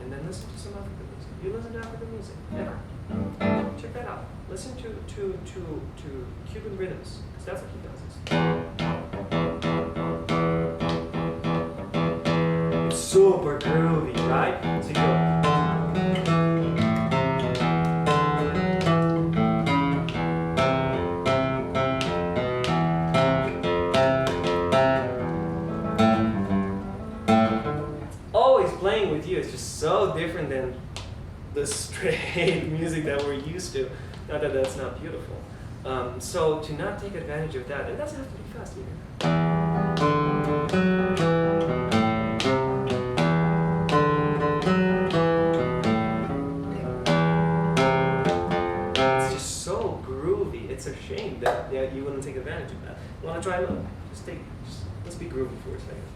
And then listen to some African music. You listen to African music? Never. Check that out. Listen to Cuban rhythms, because that's what he does. It's super groovy, right? So you go. Always playing with you is just so different than the straight music that we're used to. Not that that's not beautiful. So to not take advantage of that, it doesn't have to be fast either. It's just so groovy. It's a shame that you wouldn't take advantage of that. You want to try a little? Let's be groovy for a second.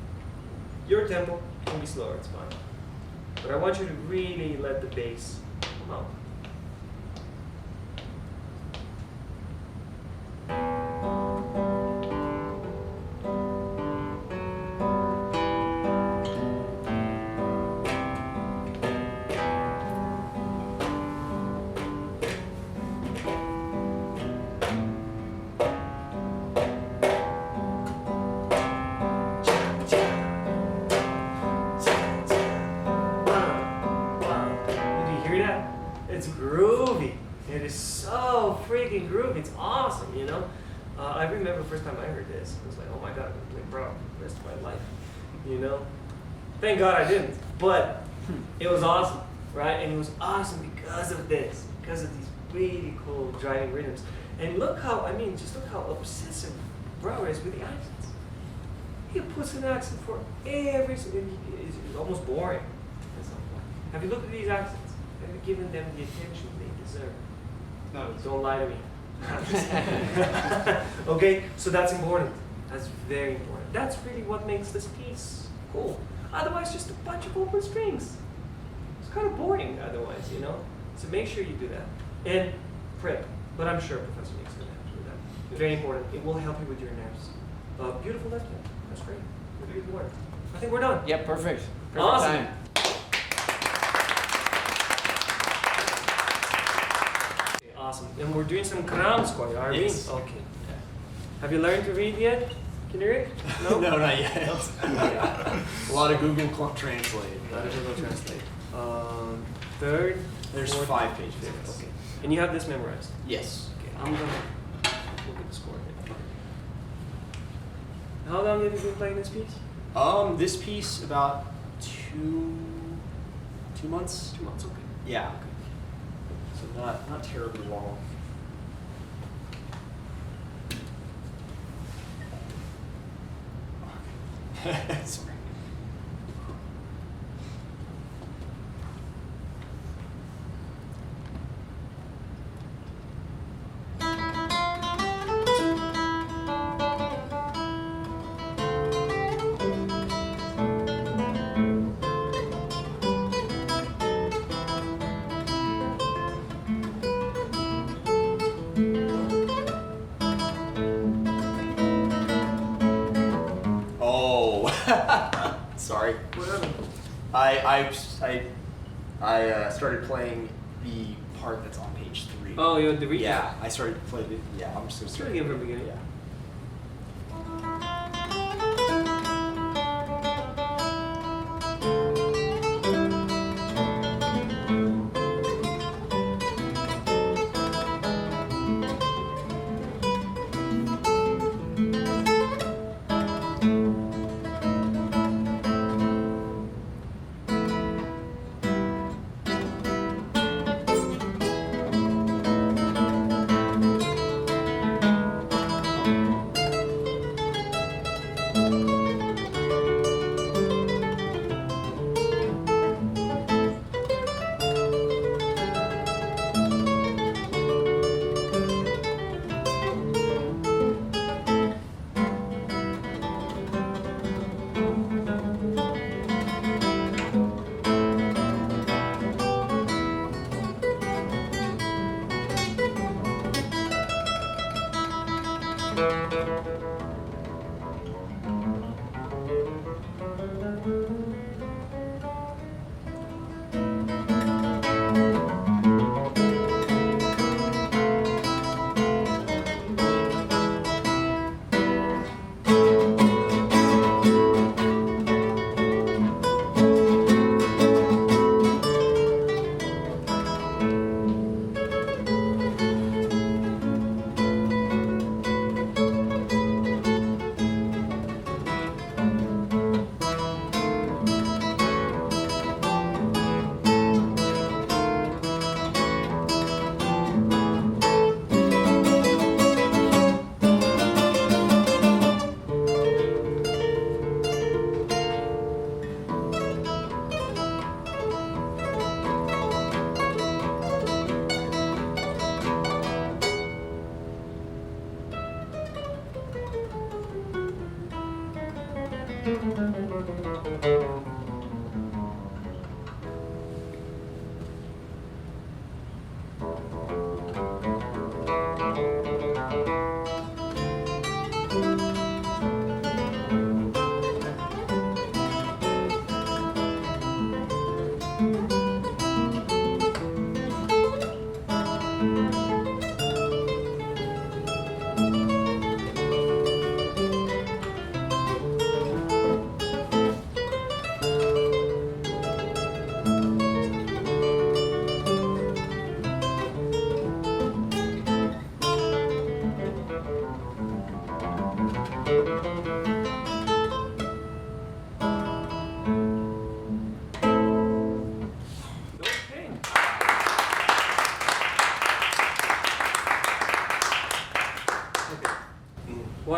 Your tempo can be slower, it's fine. But I want you to really let the bass come out. first time I heard this, I was like, oh my god, I'm gonna play Brouwer for the rest of my life. You know? Thank God I didn't. But it was awesome, right? And it was awesome because of this, because of these really cool driving rhythms. And look how, just look how obsessive Brouwer is with the accents. He puts an accent for every single, it's almost boring at some point. Have you looked at these accents? Have you given them the attention they deserve? No, Don't lie to me. Okay, so that's important. That's very important. That's really what makes this piece cool. Otherwise, just a bunch of open strings. It's kind of boring otherwise, you know? So make sure you do that. And prep. But I'm sure Professor Nick's going to help you with that. Very important. It will help you with your nerves. Beautiful left hand. That's great. Really good work. I think we're done. Yep, perfect. Perfect Awesome. time. Okay, awesome. And we're doing some Kramskoi, are Yes. we? Okay. Have you learned to read yet? Can you read? No? No, not yet. A lot of Google Translate. Not a Google Translate. Third. There's fourth, 5 pages. fifth. Okay. And you have this memorized? Yes. Okay, I'm gonna look at the score here. How long have you been playing this piece? This piece about 2 months. 2 months, okay. Yeah. So not terribly long. Sorry. Sorry. What happened? I started playing the part that's on page 3. Oh, you had the recap? Yeah, I started to play the. Yeah, I'm just gonna Let's start try it again from the beginning. Yeah.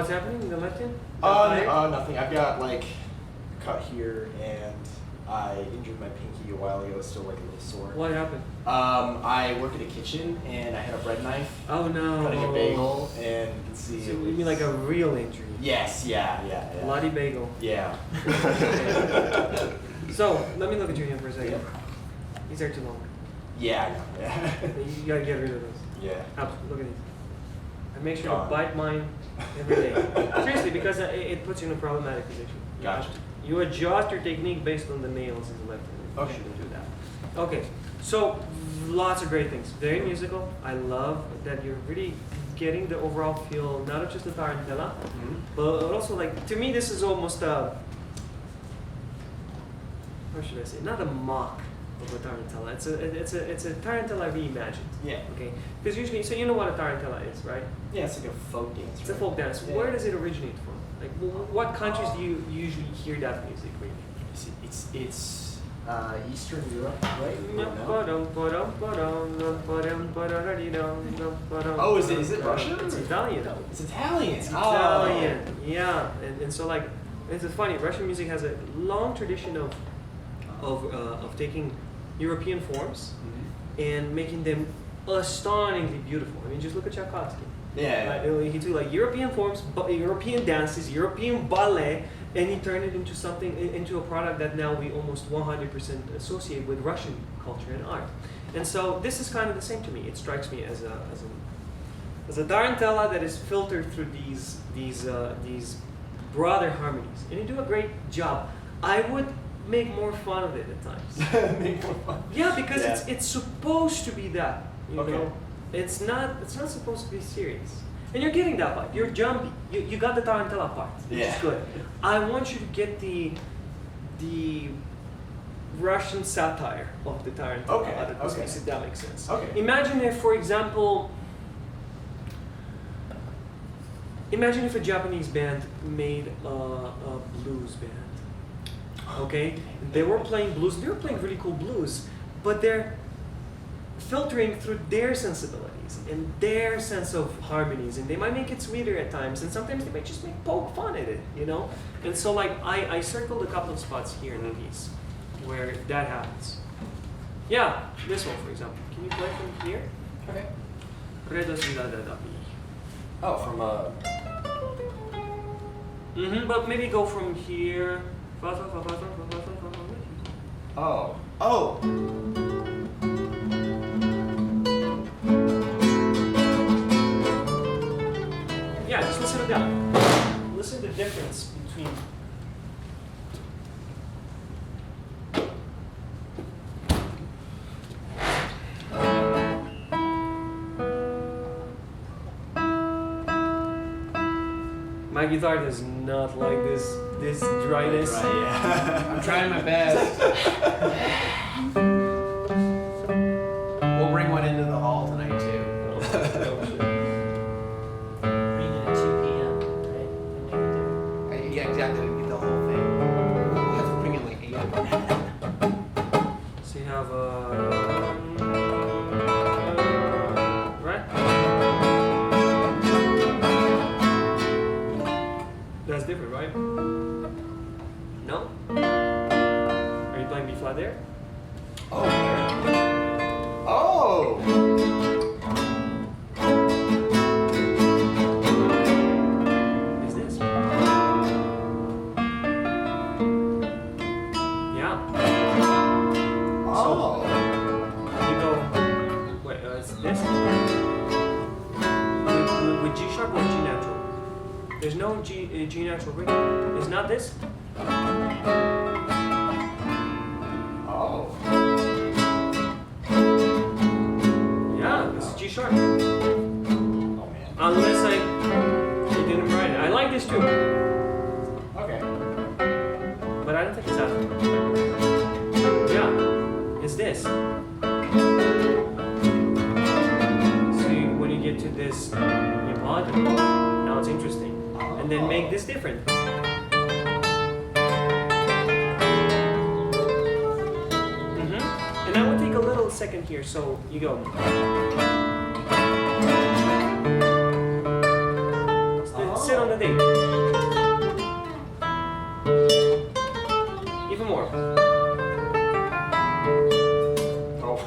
what's happening in the left hand? Nothing. I've got like a cut here, and I injured my pinky a while ago. It's still like a little sore. What happened? I work at a kitchen, and I had a bread knife. Oh no. Cutting a bagel, and you can see. So you mean like a real injury? Yes. Yeah. Bloody bagel. Yeah. So let me look at your hand for a second. Yep. These are too long. Yeah. I know. Yeah. You gotta get rid of those. Yeah. Look at these. I make sure Gone. to bite mine every day. Seriously, because it puts you in a problematic position. Gotcha. You adjust your technique based on the nails in the left hand. Okay. You shouldn't do that. Okay, so lots of great things. Very musical. I love that you're really getting the overall feel, not of just the Tarantella, but also like, to me this is almost a, how should I say, not a mock of a Tarantella. It's a Tarantella reimagined. Yeah. Okay, because usually, so you know what a Tarantella is, right? Yeah, it's like a folk dance. It's a right? folk dance. Yeah. Where does it originate from? Like, what countries do you usually hear that music with? It's Eastern Europe, right? Oh, is it Russian? It's Italian. It's Italian. It's Italian. Yeah, and so like, it's funny. Russian music has a long tradition of taking European forms and making them astonishingly beautiful. I mean, just look at Tchaikovsky. Yeah. He took like European forms, European dances, European ballet, and he turned it into something, into a product that now we almost 100% associate with Russian culture and art. And so this is kind of the same to me. It strikes me as a Tarantella that is filtered through these broader harmonies, and you do a great job. I would make more fun of it at times. Make more fun. Yeah, because it's supposed to be that. You Okay. know, it's not supposed to be serious. And you're getting that part. You're jumpy. You got the Tarantella part, which is good. I want you to get the Russian satire of the Tarantella. Okay. If that makes sense. Okay. Imagine if, for example, if a Japanese band made a blues band. Okay, they were playing blues. They were playing really cool blues, but they're filtering through their sensibilities and their sense of harmonies, and they might make it sweeter at times, and sometimes they might just poke fun at it, you know. And so, like, I circled a couple of spots here in the piece where that happens. Yeah, this one, for example. Can you play from here? Okay. Dragos Ilie. Oh, from But maybe go from here. Oh. Yeah, just listen to that. Listen to the difference between. My guitar does not like this dryness. Yeah. I'm trying my best. We'll bring one into the hall tonight too. Bring it at 2 p.m., right? Yeah, exactly. We get the whole thing. We'll have to bring it like 8. So you have right? That's different, right? No? Are you playing B flat there? Oh. Is this? Yeah. Oh. You go. Wait, it's this? With G sharp or G natural? There's no G natural ring. It's not this? Oh. Yeah, this is G sharp. Oh man. Unless I didn't write it. I like this too, Okay. but I don't think it's that. Yeah, it's this. See, when you get to this Ivono, now it's interesting. And then make this different. And that would take a little second here, so you go. Sit on the date. more. Oh.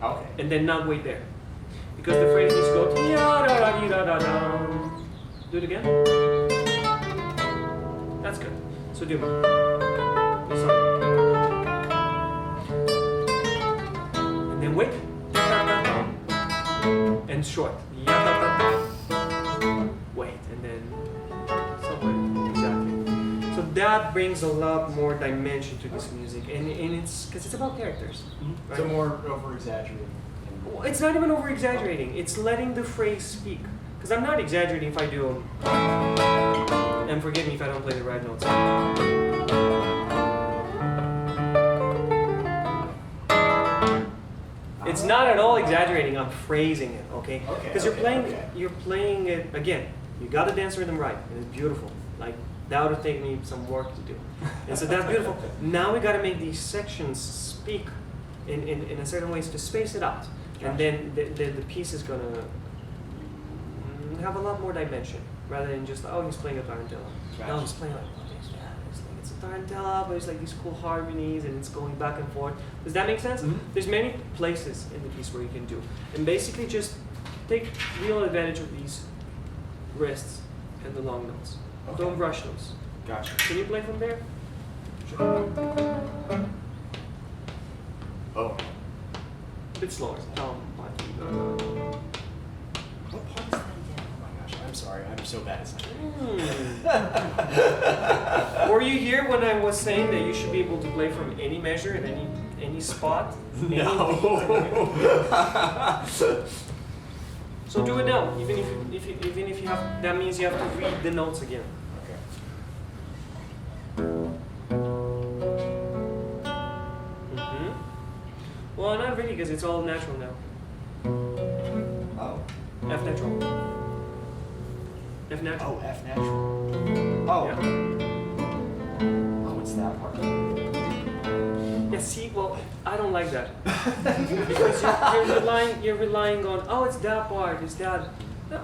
Okay. And then not wait there. Because the phrase needs to go ya da da da da da. Do it again. That's good. So do it. Sorry. And then wait. And short. Ya da da da. Wait, and then somewhere. Exactly. So that brings a lot more dimension to this music, and it's because it's about characters. Right? So more over exaggerating. Well, it's not even over exaggerating. It's letting the phrase speak. Because I'm not exaggerating if I do and forgive me if I don't play the right notes. It's not at all exaggerating. I'm phrasing it, okay? Because you're playing it again. You got the dance rhythm right, and it's beautiful. Like that would take me some work to do, and so that's beautiful. Now we got to make these sections speak in a certain ways to space it out, and then the piece is gonna have a lot more dimension rather than just he's playing a tarantella. Gotcha. No, he's playing it's a tarantella, but it's like these cool harmonies and it's going back and forth. Does that make sense? Mm-hmm. There's many places in the piece where you can do, and basically just take real advantage of these wrists and the long notes. Okay. Don't rush those. Gotcha. Can you play from there? Oh. A bit slower. What part is that again? Oh my gosh, I'm sorry. I'm so bad at something. Were you here when I was saying that you should be able to play from any measure in any spot? No. So do it now. Even if you have, that means you have to read the notes again. Okay. Mm-hmm. Well, not really, because it's all natural now. Oh. F natural. F natural. Oh, F natural. Oh. Yeah. Oh, it's that part. Yeah, see, well, I don't like that. Because you're relying on, it's that part, it's that. No,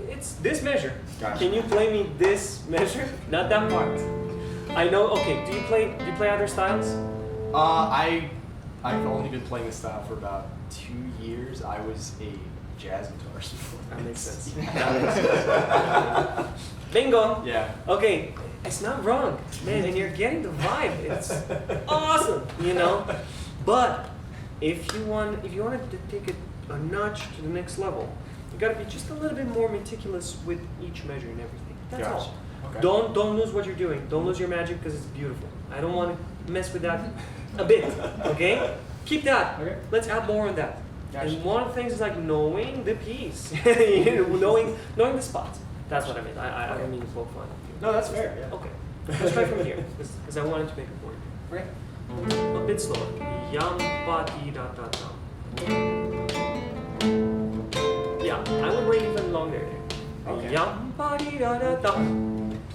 it's this measure. Gotcha. Can you play me this measure? Not that part. I know, okay, do you play other styles? I've only been playing this style for about 2 years. I was a jazz guitarist before. That makes sense. Yeah. That makes sense. Bingo! Yeah. Okay, it's not wrong, man, and you're getting the vibe. It's awesome, you know? But if you wanted to take it a notch to the next level, you gotta be just a little bit more meticulous with each measure and everything. That's Gotcha. all. Okay. Don't lose what you're doing. Don't lose your magic because it's beautiful. I don't want to mess with that a bit, okay? Keep that. Okay. Let's add more on that. Gotcha. And one of the things is like knowing the piece, you know, knowing the spots. That's what I meant. I don't mean to poke fun. No, that's fair. Yeah. Okay. Let's try from here because I wanted to make it work. Okay. A bit slower. Yam ba di da da da. Yeah, I would wait even longer there. Okay. Yam ba di da da da.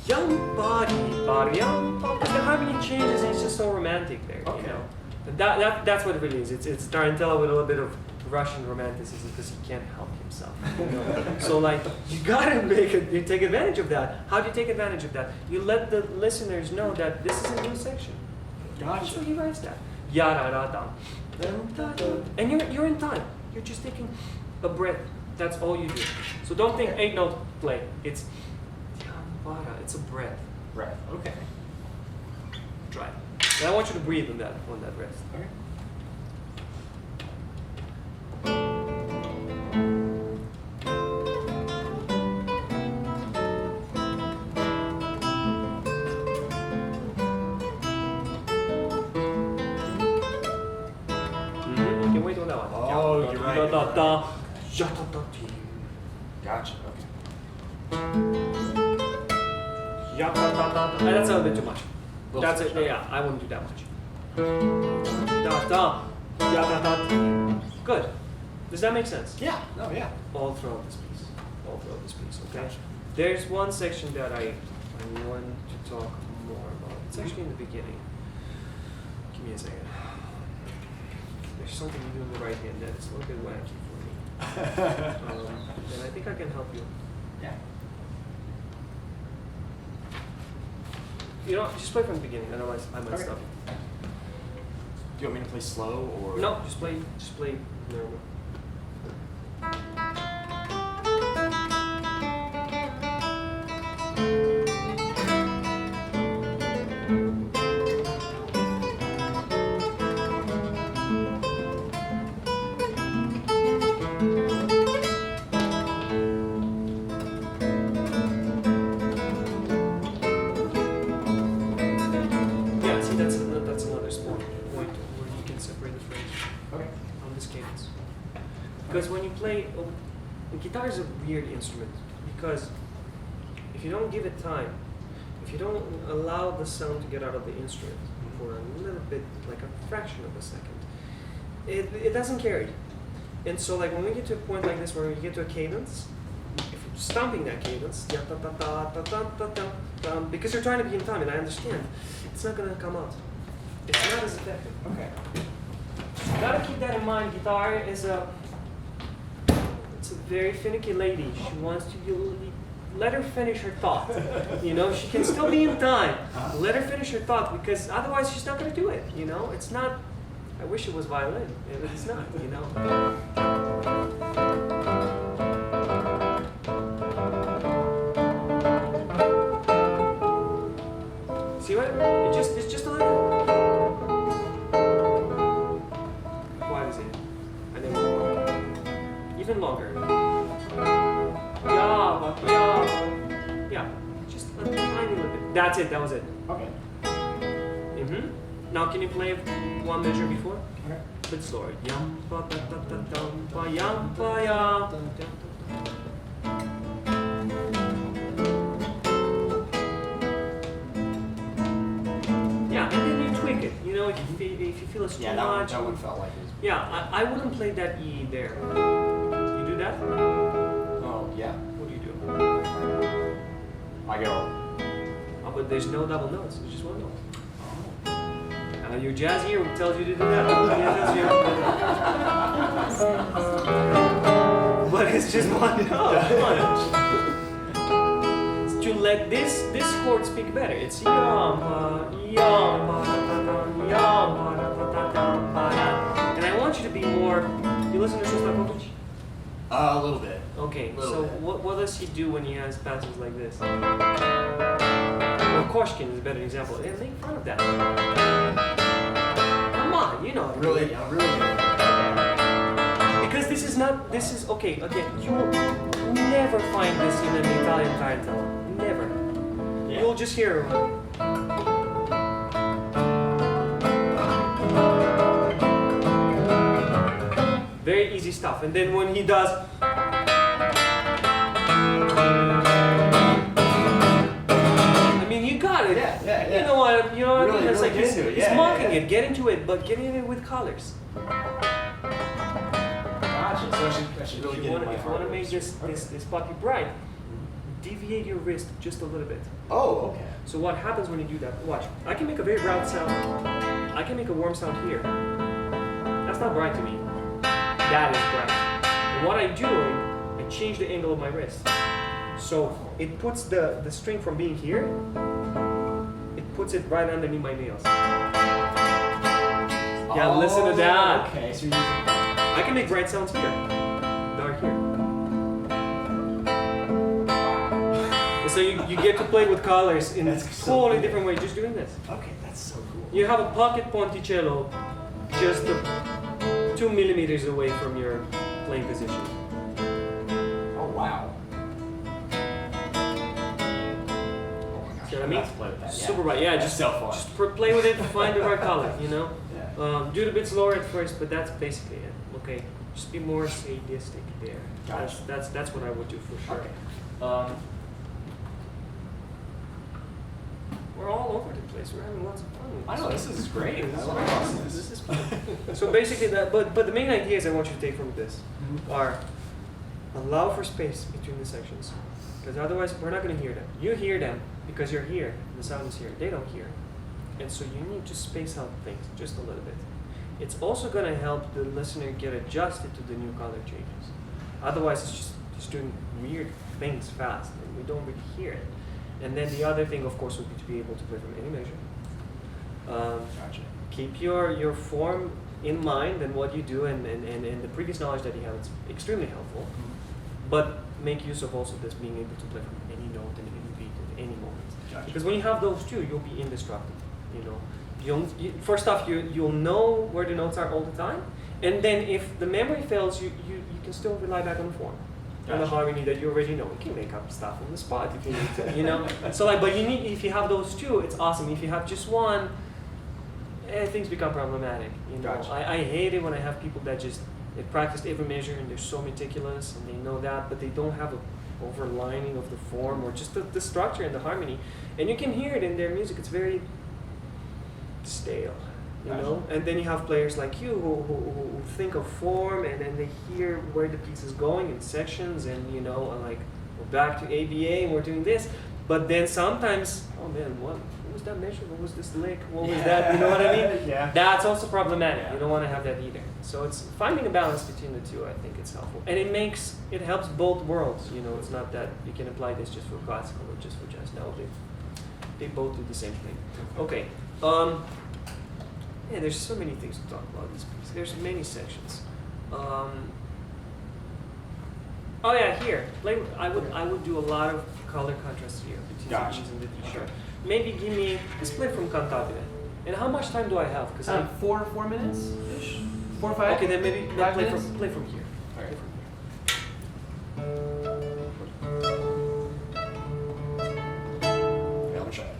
Yam ba di ba yam ba. Because the harmony changes and it's just so romantic there. Okay. You know. And that's what it really is. It's Tarantella with a little bit of Russian romanticism because he can't help himself. So like you gotta you take advantage of that. How do you take advantage of that? You let the listeners know that this is a new section. Gotcha. So he writes that. Ya da da da. And you're in time. You're just taking a breath. That's all you do. So don't think 8-note play. It's it's a breath. Breath. Okay. Try it. And I want you to breathe on that rest. Okay. You can wait on that one. Oh, you're right. Da, da, da. Gotcha. Okay. Ya, da, da, da, da. That's a little bit too much. Little That's too it. much. Yeah, I wouldn't do that much. Da, da. Ya, da, da. Good. Does that make sense? Yeah. No. Yeah. All throughout this piece. All throughout this piece. Okay. Gotcha. There's one section that I want to talk more about. It's actually in the beginning. Give me a second. There's something you do in the right hand that is a little bit wacky for me. And I think I can help you. Yeah. You know, just play from the beginning. Otherwise, I might Okay. stop. Do you want me to play slow or? No, just play normal. Yeah, see, that's another small point where you can separate the phrase Okay. on this cadence. Because when you play, guitar is a weird instrument because if you don't give it time, if you don't allow the sound to get out of the instrument for a little bit, like a fraction of a second, it doesn't carry. And so like when we get to a point like this where we get to a cadence, if you're stomping that cadence, because you're trying to be in time, and I understand, it's not gonna come out. It's not as effective. Okay. You gotta keep that in mind. Guitar is it's a very finicky lady. She wants to let her finish her thought. You know, she can still be in time. Let her finish her thought because otherwise she's not gonna do it. You know, it's not. I wish it was violin, but it's not. You know. See what? It's just a little. Why is it? I never. Even longer. Yeah. Just a tiny little bit. That's it. That was it. Okay. Now can you play one measure before? Okay. A bit slower. Yum ba da da da dum ba yum ba ya. Yeah, and then you tweak it. You know, if you feel it's too Yeah, much. that one felt like it was. Yeah, I wouldn't play that E there. You do that? Oh, yeah. What do you do? I go. Oh, but there's no double notes. There's just one note. Your jazz ear tells you to do that. But it's just one note. Come on. It's to let this chord speak better. It's yum, yum, yum, and I want you to be more. You listen to Shostakovich? A little bit. Okay. Little So bit. what does he do when he has passages like this? Well, Koshkin is a better example. Yeah, make fun of that. Come on, you know. Really, I'm really good. Because this is okay, again, you will never find this in an Italian Tarantella. Never. Yeah. You'll just hear very easy stuff. And then when he does I mean you got it. Yeah. You know what I mean? Really, It's really like get into it. he's Yeah, mocking yeah. it, get into it, but get into it with colors. Gotcha. So I should really If get you into my want to hard make words. this puppy bright, deviate your wrist just a little bit. Oh, okay. So what happens when you do that? Watch. I can make a very bright sound. I can make a warm sound here. That's not bright to me. That is bright. And what I'm doing, I change the angle of my wrist. So it puts the string from being here, it puts it right underneath my nails. Yeah, listen to that. Okay, so you're using. I can make bright sounds here, dark here. And so you get to play with colors in a That's so totally cool. different way just doing this. Okay, that's so cool. You have a pocket ponticello just 2 millimeters away from your playing position. Oh wow. See what I mean? Let's play with that. Super bright. Yeah, That's just so fun. just play with it, find the right color, you know? Yeah. Do it a bit slower at first, but that's basically it. Okay, just be more sadistic there. Gotcha. That's what I would do for sure. Okay. We're all over the place. We're having lots of fun. I know this is great. This I is love great. this. This is fun. So basically, but the main ideas I want you to take from this are allow for space between the sections, because otherwise we're not going to hear them. You hear them because you're here. The sound is here. They don't hear, and so you need to space out things just a little bit. It's also going to help the listener get adjusted to the new color changes. Otherwise, it's just doing weird things fast, and we don't really hear it. And then the other thing, of course, would be to be able to play from any measure. Gotcha. Keep your form in mind and what you do, and the previous knowledge that you have is extremely helpful. But make use of also this being able to play from any note and any beat at any moment. Gotcha. Because when you have those two, you'll be indestructible. You know, first off, you'll know where the notes are all the time, and then if the memory fails, you can still rely back on the form. And the Gotcha. harmony that you already know. You can make up stuff on the spot if you need to, you know. So like, but you need, if you have those two, it's awesome. If you have just one, things become problematic. You know, Gotcha. I hate it when I have people that just they practiced every measure and they're so meticulous and they know that, but they don't have a overlining of the form or just the structure and the harmony. And you can hear it in their music. It's very stale. You know, and then you have players like you who think of form and then they hear where the piece is going in sections and you know like we're back to ABA and we're doing this, but then sometimes oh man what was that measure? What was this lick? What was that? You know what I mean? Yeah. That's also problematic. Yeah. You don't want to have that either. So it's finding a balance between the two. I think it's helpful, and it helps both worlds. You know, it's not that you can apply this just for classical or just for jazz. No, they both do the same thing. Okay. Yeah, there's so many things to talk about this piece. There's many sections. Oh yeah, here. I would do a lot of color contrast here between Gotcha. the E's and the D sharp. Maybe give me a split from Cantate. And how much time do I have? Because 4 minutes ish. 4 or 5. okay, then maybe 5 play minutes? from here. Alright. Play from here. Yeah, I'm trying.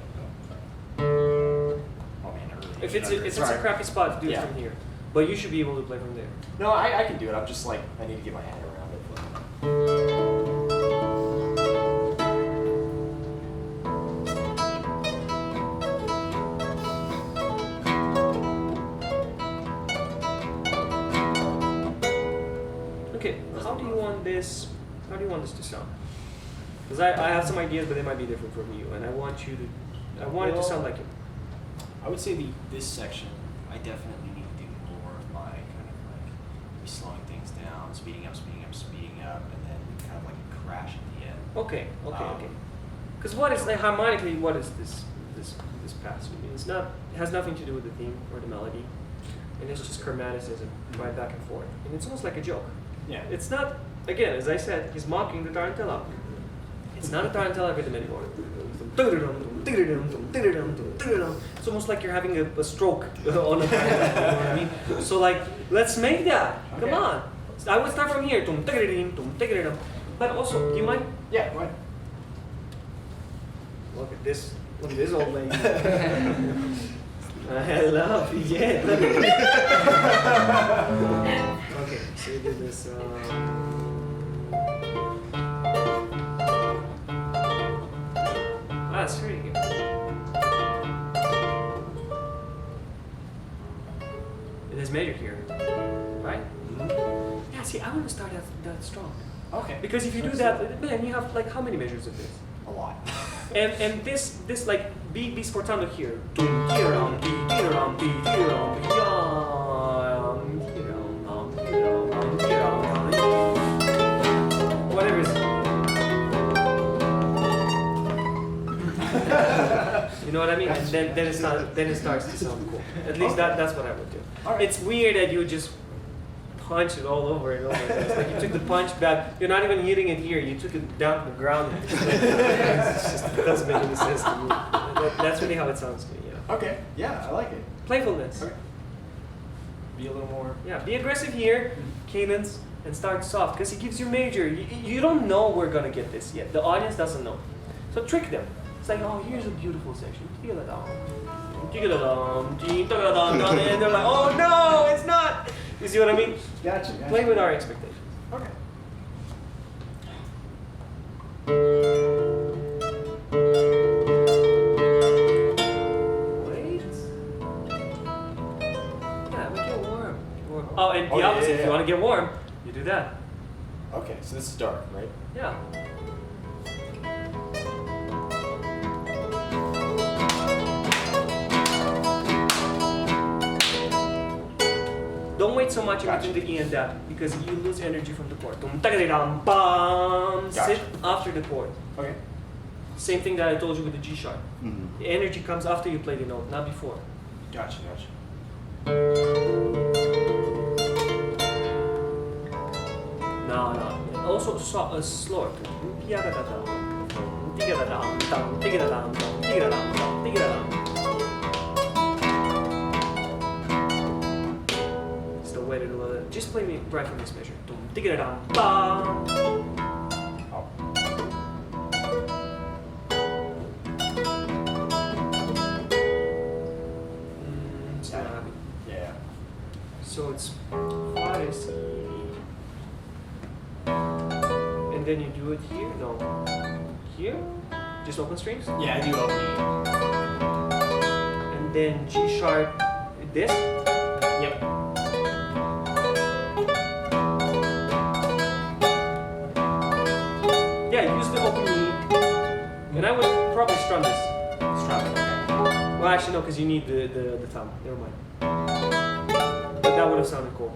Oh man, early. If it's a crappy spot, do it Yeah. from here. But you should be able to play from there. No, I can do it. I'm just like I need to get my head around it. Okay, how do you want this to sound? Because I have some ideas, but they might be different from you, and I want it to sound like it. I would say this section, I definitely need to do more of my kind of like slowing things down, speeding up, and then kind of like a crash at the end. Okay. Because what is like harmonically? What is this pass? I mean, it has nothing to do with the theme or the melody, and it's just chromaticism right back and forth, and it's almost like a joke. Yeah. It's not. Again, as I said, he's mocking the Tarantella. It's not a Tarantella rhythm anymore. It's almost like you're having a stroke on a Tarantella. You know what I mean? So like, let's make that. Come Okay. on. I would start from here. But also, you might. Yeah, go ahead. Look at this old lady. I love you. Yeah. Okay, so you do this. That's pretty good. It is major here, right? Mm-hmm. Yeah. See, I want to start that strong. Okay. Because if you do that, man, you have like how many measures of this? A lot. And this like B sforzando here. Whatever it is. You know what I mean? And then it starts to sound cool. At least that's what I would do. Alright. It's weird that you just punch it all over and over. It's like you took the punch back. You're not even hitting it here. You took it down to the ground. It doesn't make any sense to me. That's really how it sounds to me. Yeah. Okay. Yeah, I like it. Playfulness. Okay. Be a little more. Yeah. Be aggressive here, cadence, and start soft because it gives you major. You don't know we're gonna get this yet. The audience doesn't know. So trick them. It's like, oh, here's a beautiful section. And they're like, oh no, it's not. You see what I mean? Gotcha. Play with our expectations. Okay. Wait. Yeah, we get warm. Oh, and the Oh, yeah, opposite. yeah, If yeah. you want to get warm, you do that. Okay, so this is dark, right? Yeah. Don't wait so much in Gotcha. between the E and that because you lose energy from the chord. Sit Gotcha. after the chord. Okay. Same thing that I told you with the G sharp. Mm-hmm. The energy comes after you play the note, not before. Gotcha. No. Also slower. It's the way to do it. Just play me right from this measure. It's not happy. Yeah. So it's Fares. And then you do it here? No. Here? Just open strings? Yeah, I do open E. And then G sharp, this? Yep. Yeah, use the open E. And I would probably strum this. Strum it, okay. Well, actually, no, because you need the thumb. Never mind. But that would have sounded cool.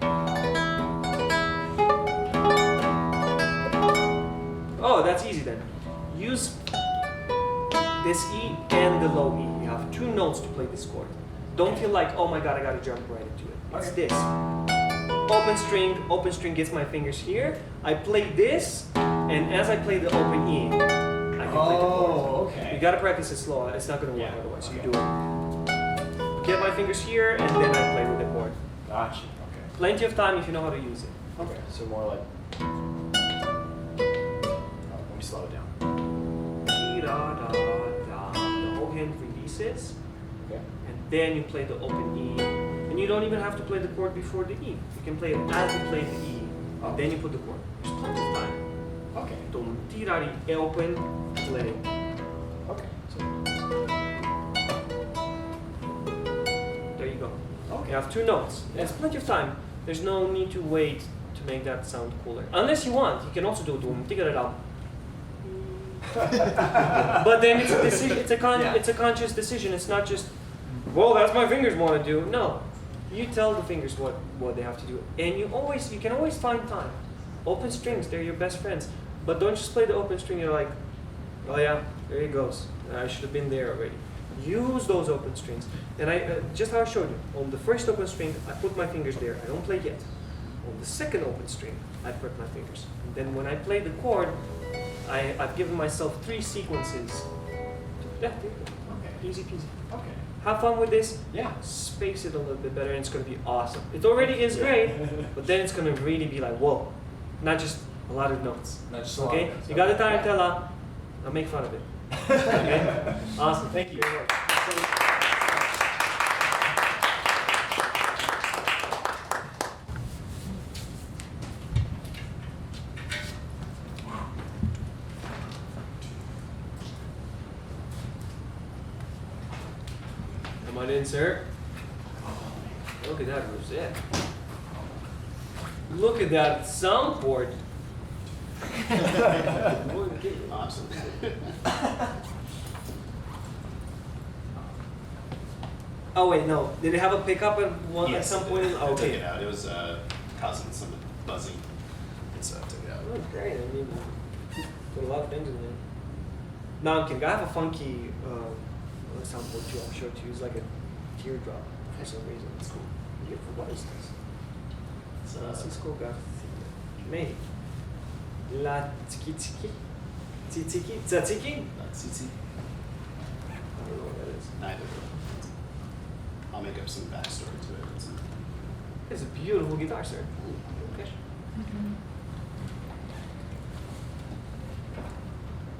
Oh, that's easy then. Use this E and the low E. You have two notes to play this chord. Don't feel like, oh my god, I gotta jump right into it. It's this. Open string gets my fingers here. I play this, and as I play the open E, I can play the chord. Okay. You gotta practice it slow. It's not gonna work Yeah, otherwise. So okay. you do it. Get my fingers here, and then I play with the chord. Gotcha. Okay. Plenty of time if you know how to use it. Okay. So more like. Let me slow it down. The whole hand releases, Okay. and then you play the open E. And you don't even have to play the chord before the E. You can play it as you play the E, and then you put the chord. There's plenty of time. Okay. Dum tirari, open, play. Okay. So. There you go. Okay. You have two notes. There's plenty of time. There's no need to wait to make that sound cooler. Unless you want, you can also do dum tirari. But then it's a decision. It's a conscious decision. It's not just, well, that's my fingers want to do. No, you tell the fingers what they have to do, and you can always find time. Open strings, they're your best friends. But don't just play the open string. You're like, oh yeah, there he goes. I should have been there already. Use those open strings. And I just how I showed you. On the first open string, I put my fingers there. I don't play yet. On the second open string, I put my fingers. And then when I play the chord, I've given myself 3 sequences. Yeah, there you go. Okay. Easy peasy. Okay. Have fun with this. Yeah. Space it a little bit better, and it's going to be awesome. It already is great, but then it's going to really be like, whoa, not just a lot of notes. Not just a lot Okay? of notes. You got the Tarantella. I'll make fun of it. Okay? Awesome. Thank you. Great work. Come on in, sir. Look at that rosette. Look at that soundboard. Awesome. Oh wait, no. Did it have a pickup at Yes, some point? I took Okay. it out. It was causing some buzzing, and so I took it out. Oh, great. I mean, put a lot of things in there. No, I'm kidding. I have a funky soundboard too. I'll show it to you. It's like a teardrop for some reason. It's cool. Beautiful. What is this? Cisco Garcia. Maybe. La tiki tiki? Tiki? Tzatziki? CC. I don't know what that is. Neither. I'll make up some backstory to it. It's a beautiful guitar, sir. Okay.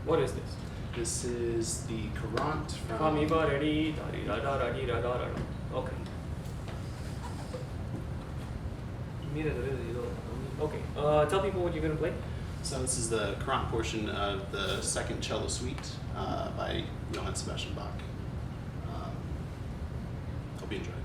What is this? This is the Courante from. Kami ba-da-dee, da-dee-da-da-da-dee-da-da-da. Okay. Okay. Tell people what you're gonna play. So this is the Courante portion of the second Cello Suite by Johann Sebastian Bach. Hope you enjoy it.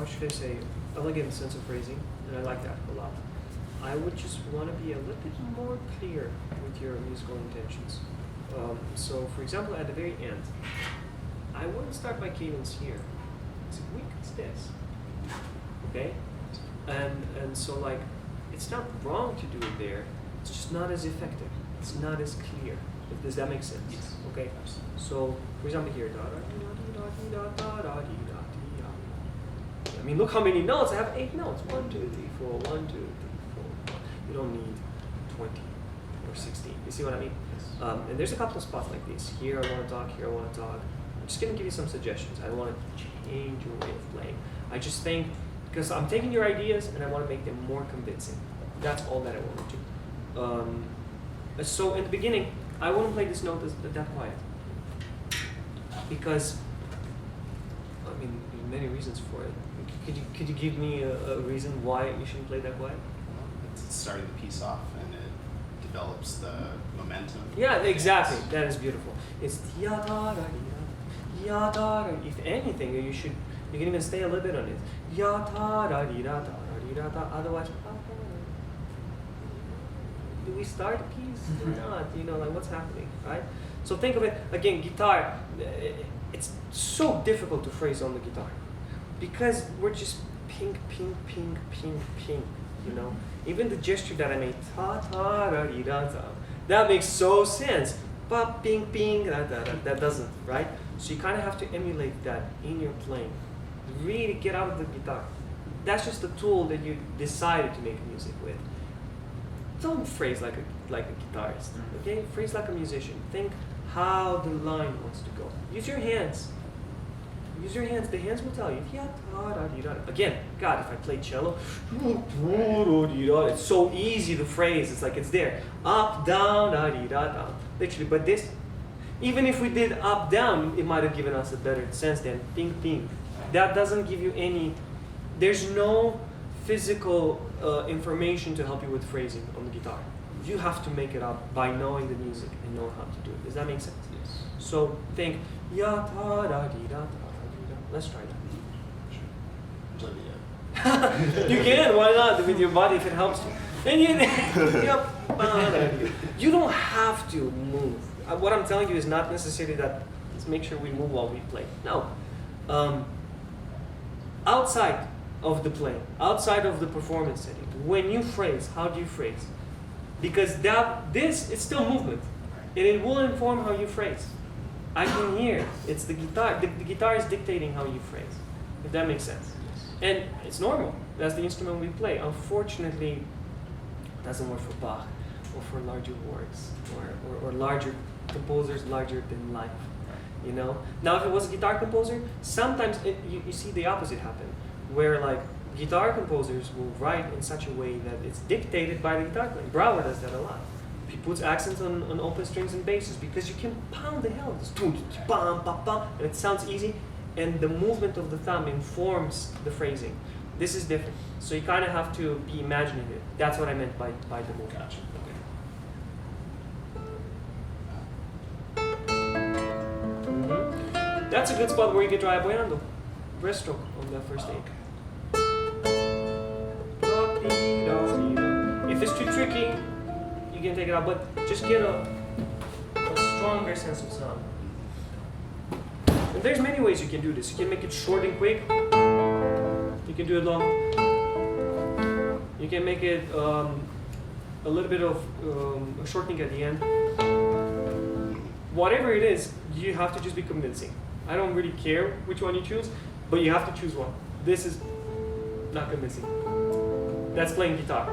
how should I say, elegant sense of phrasing, and I like that a lot. I would just want to be a little bit more clear with your musical intentions. So, for example, at the very end, I wouldn't start my cadence here. It's weak as this. Okay? And so, like, it's not wrong to do it there. It's just not as effective. It's not as clear. Does that make sense? Yes. Okay. So, for example, here, da da da da da da da da da. I mean, look how many notes. I have 8 notes. 1, 2, 3, 4. 1, 2, 3, 4. You don't need 20 or 16. You see what I mean? Yes. And there's a couple of spots like this. Here I want to talk. Here I want to talk. I'm just gonna give you some suggestions. I don't want to change your way of playing. I just think because I'm taking your ideas and I want to make them more convincing. That's all that I want to do. So in the beginning, I wouldn't play this note that quiet because I mean, there are many reasons for it. Could you give me a reason why you shouldn't play that quiet? It's starting the piece off and it develops the momentum. Yeah, exactly. That is beautiful. It's ya da da ya da da. If anything, you can even stay a little bit on it. Ya da da di da da da. Otherwise, do we start a piece or not? You know, like what's happening, right? So think of it again. Guitar. It's so difficult to phrase on the guitar because we're just ping, ping, ping, ping, ping. You know, even the gesture that I made, ta ta da di da da, that makes so sense. Pa ping ping da da da. That doesn't, right? So you kind of have to emulate that in your playing. Really get out of the guitar. That's just the tool that you decided to make music with. Don't phrase like a guitarist, okay? Phrase like a musician. Think how the line wants to go. Use your hands. Use your hands. The hands will tell you. Again, God, if I play cello, it's so easy to phrase. It's like it's there. Up, down, down. Literally, but this, even if we did up, down, it might have given us a better sense than ping, ping. That doesn't give you any, there's no physical information to help you with phrasing on the guitar. You have to make it up by knowing the music and know how to do it. Does that make sense? Yes. So think ya ta da di da da da. Let's try that. Sure. You can, why not? With your body if it helps you. And you don't have to move. What I'm telling you is not necessarily that let's make sure we move while we play. No. Outside of the play, outside of the performance setting, when you phrase, how do you phrase? Because this is still movement, and it will inform how you phrase. I can hear it's the guitar. The guitar is dictating how you phrase, if that makes sense. And it's normal. That's the instrument we play. Unfortunately, it doesn't work for Bach or for larger works or larger composers larger than life. You know. Now, if it was a guitar composer, sometimes you see the opposite happen, where like guitar composers will write in such a way that it's dictated by the guitar player. Brouwer does that a lot. He puts accents on open strings and basses because you can pound the hell. It's and it sounds easy, and the movement of the thumb informs the phrasing. This is different. So you kind of have to be imaginative. That's what I meant by the movement. Gotcha. That's a good spot where you can try a buoyando. Breaststroke on the first eight. If it's too tricky, you can take it out, but just get a stronger sense of sound. And there's many ways you can do this. You can make it short and quick. You can do it long. You can make it a little bit of a shortening at the end. Whatever it is, you have to just be convincing. I don't really care which one you choose, but you have to choose one. This is not convincing. That's playing guitar.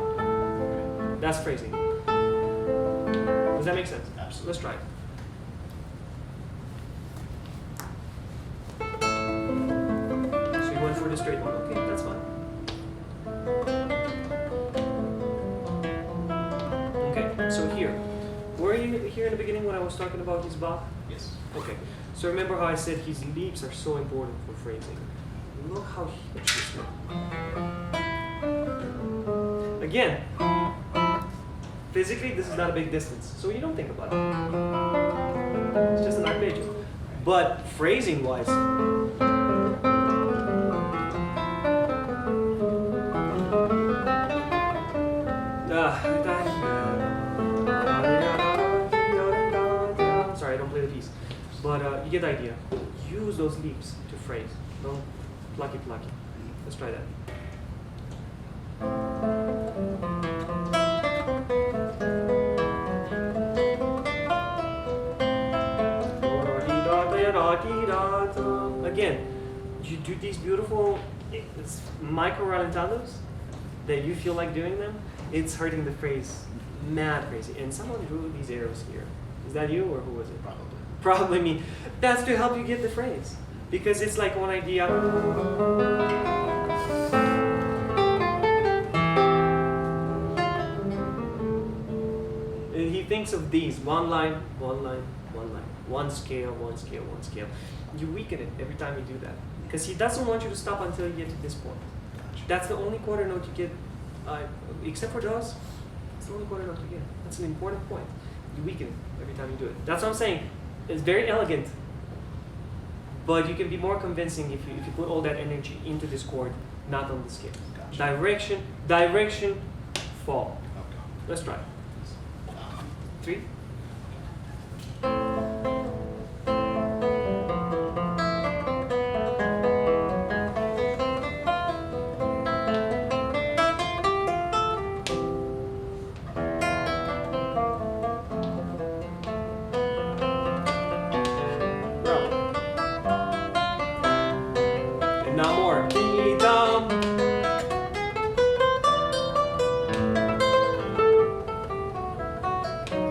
That's phrasing. Does that make sense? Absolutely. Let's try it. So you went for the straight one. Okay, that's fine. Okay, so here. Were you here in the beginning when I was talking about his Bach? Yes. Okay. So remember how I said his leaps are so important for phrasing. Look how huge this is. Again, physically this is not a big distance, so you don't think about it. It's just an arpeggio. But phrasing-wise, piece. But you get the idea. Use those leaps to phrase. Don't plucky. Let's try that. Again, you do these beautiful micro ralentados that you feel like doing them. It's hurting the phrase, mad crazy. And someone drew these arrows here. Is that you or who was it? Probably me. That's to help you get the phrase, because it's like one idea. He thinks of these one line, one scale. You weaken it every time you do that, because he doesn't want you to stop until you get to this point. That's the only quarter note you get, except for those. It's the only quarter note you get. That's an important point. You weaken it every time you do it. That's what I'm saying. It's very elegant, but you can be more convincing if you put all that energy into this chord, not on the scale. Gotcha. Direction, fall. Okay. Let's try. 3. And now more.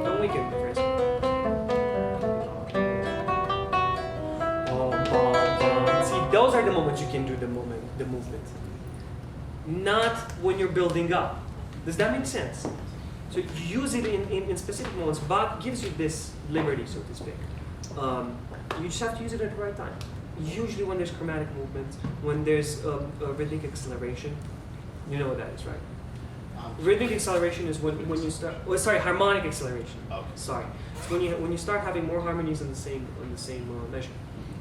Don't weaken the phrase. See, those are the moments you can do the movement. Not when you're building up. Does that make sense? So you use it in specific moments. Bach gives you this liberty, so to speak. You just have to use it at the right time. Usually when there's chromatic movements, when there's a rhythmic acceleration, you know what that is, right? Rhythmic acceleration is when you start. Harmonic acceleration. Okay. Sorry, it's when you start having more harmonies on the same measure,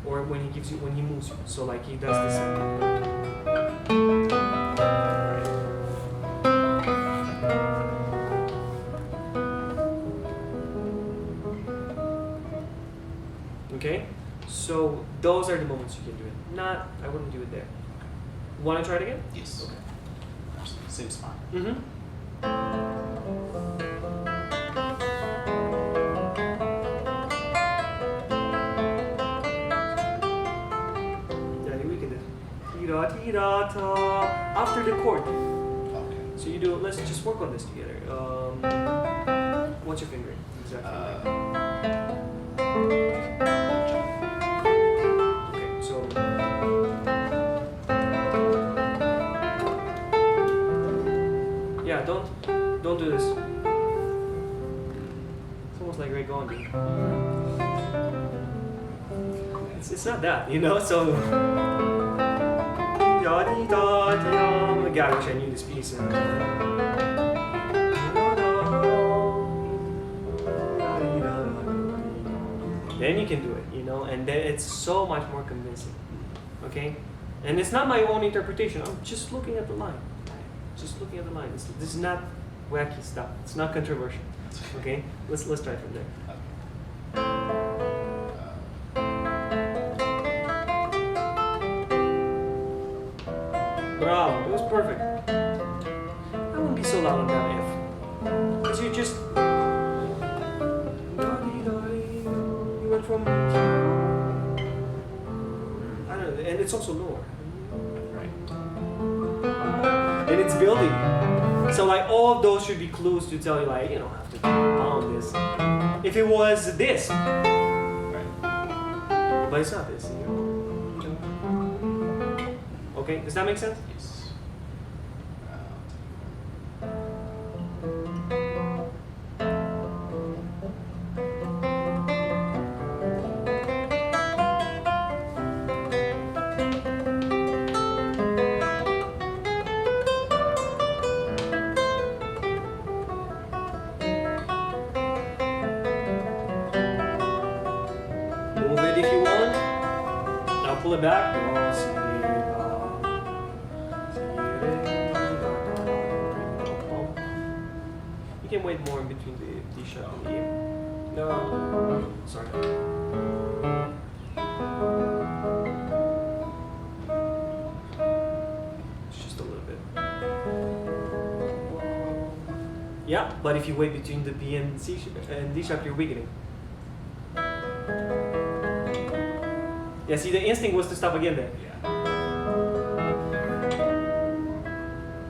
or when he moves you. So like he does this. Okay, so those are the moments you can do it. I wouldn't do it there. Want to try it again? Yes. Okay. Absolutely. Same spot. Mm-hmm. Yeah, you weaken it. Tee-da-tee-da-ta. After the chord. Okay. So you do. Let's just work on this together. What's your fingering? Exactly. Okay, so. Yeah, don't do this. It's almost like Ray Gondi. It's not that, you know. So. God, I wish I knew this piece. Then you can do it, you know, and then it's so much more convincing, okay? And it's not my own interpretation. I'm just looking at the line. Just looking at the line. This is not wacky stuff. It's not controversial, okay? Let's try it from there. Bravo, it was perfect. I wouldn't be so loud on that F, because you just. From I don't know, and it's also lower, right? And it's building. So like all of those should be clues to tell you like you don't have to pound this. If it was this, right? But it's not this. Okay, does that make sense? Yes. Move it if you want. Now pull it back. You can wait more in between the D sharp and the E. No. Sorry. It's just a little bit. Yeah, but if you wait between the B and C and D sharp, you're weakening. Yeah, see, the instinct was to stop again there.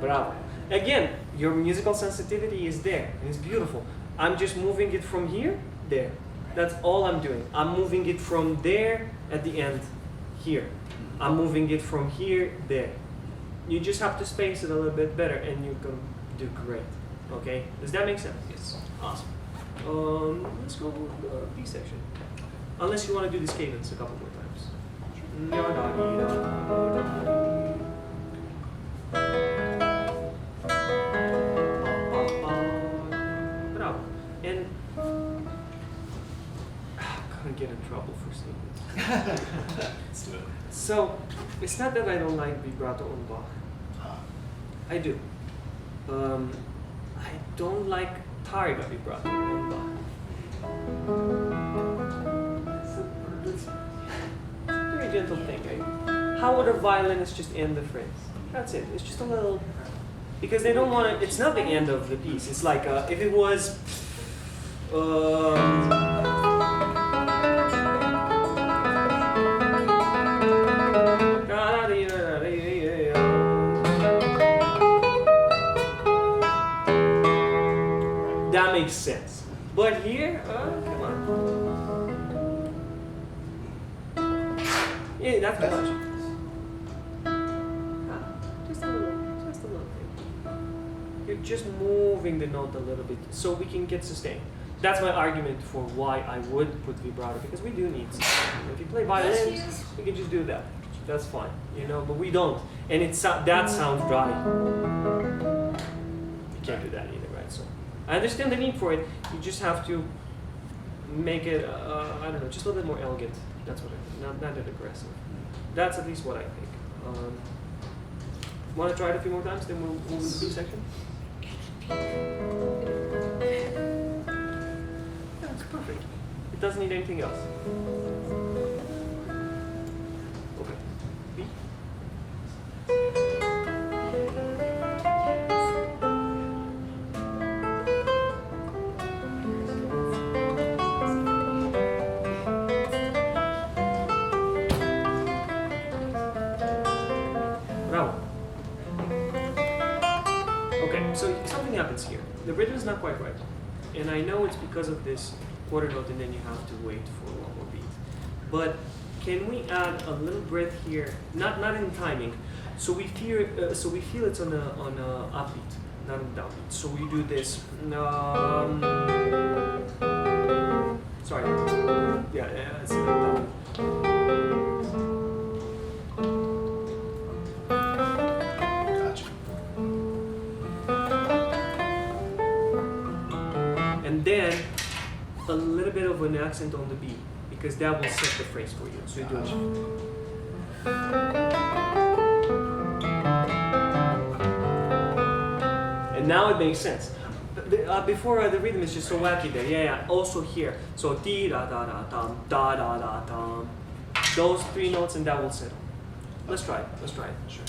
Bravo. Again, your musical sensitivity is there, and it's beautiful. I'm just moving it from here, there. That's all I'm doing. I'm moving it from there at the end, here. I'm moving it from here, there. You just have to space it a little bit better, and you can do great. Okay? Does that make sense? Yes. Awesome. Let's go with the B section. Unless you want to do this cadence a couple more times. Bravo. And I'm gonna get in trouble for saying this. Let's do it. So it's not that I don't like vibrato on Bach. I do. I don't like targa vibrato on Bach. It's a very gentle thing, right? How would a violinist just end the phrase? That's it. It's just a little, because they don't want to. It's not the end of the piece. It's like if it was. That makes sense. But here, come on. Yeah, that's too much. Just a little thing. You're just moving the note a little bit so we can get sustain. That's my argument for why I would put vibrato, because we do need sustain. If you play violins, we can just do that. That's fine, you know, but we don't. And that sounds dry. You can't do that either, right? So I understand the need for it. You just have to make it, I don't know, just a little bit more elegant. That's what I think, not that aggressive. That's at least what I think. Want to try it a few more times, then we'll move to the B section? Yeah, it's perfect. It doesn't need anything else. Okay. B. Bravo. Okay, so something happens here. The rhythm is not quite right. And I know it's because of this quarter note and then you have to wait for one more beat. But can we add a little breath here? Not in timing. So we feel it's on a upbeat, not on downbeat. So we do this. Sorry. Yeah, it's a downbeat. Gotcha. And then a little bit of an accent on the B, because that will set the phrase for you. So you do it. And now it makes sense. Before the rhythm is just so wacky there. Yeah. Also here. So dee da da da dum da da da dum. Those three notes and that will settle. Let's try it. Sure.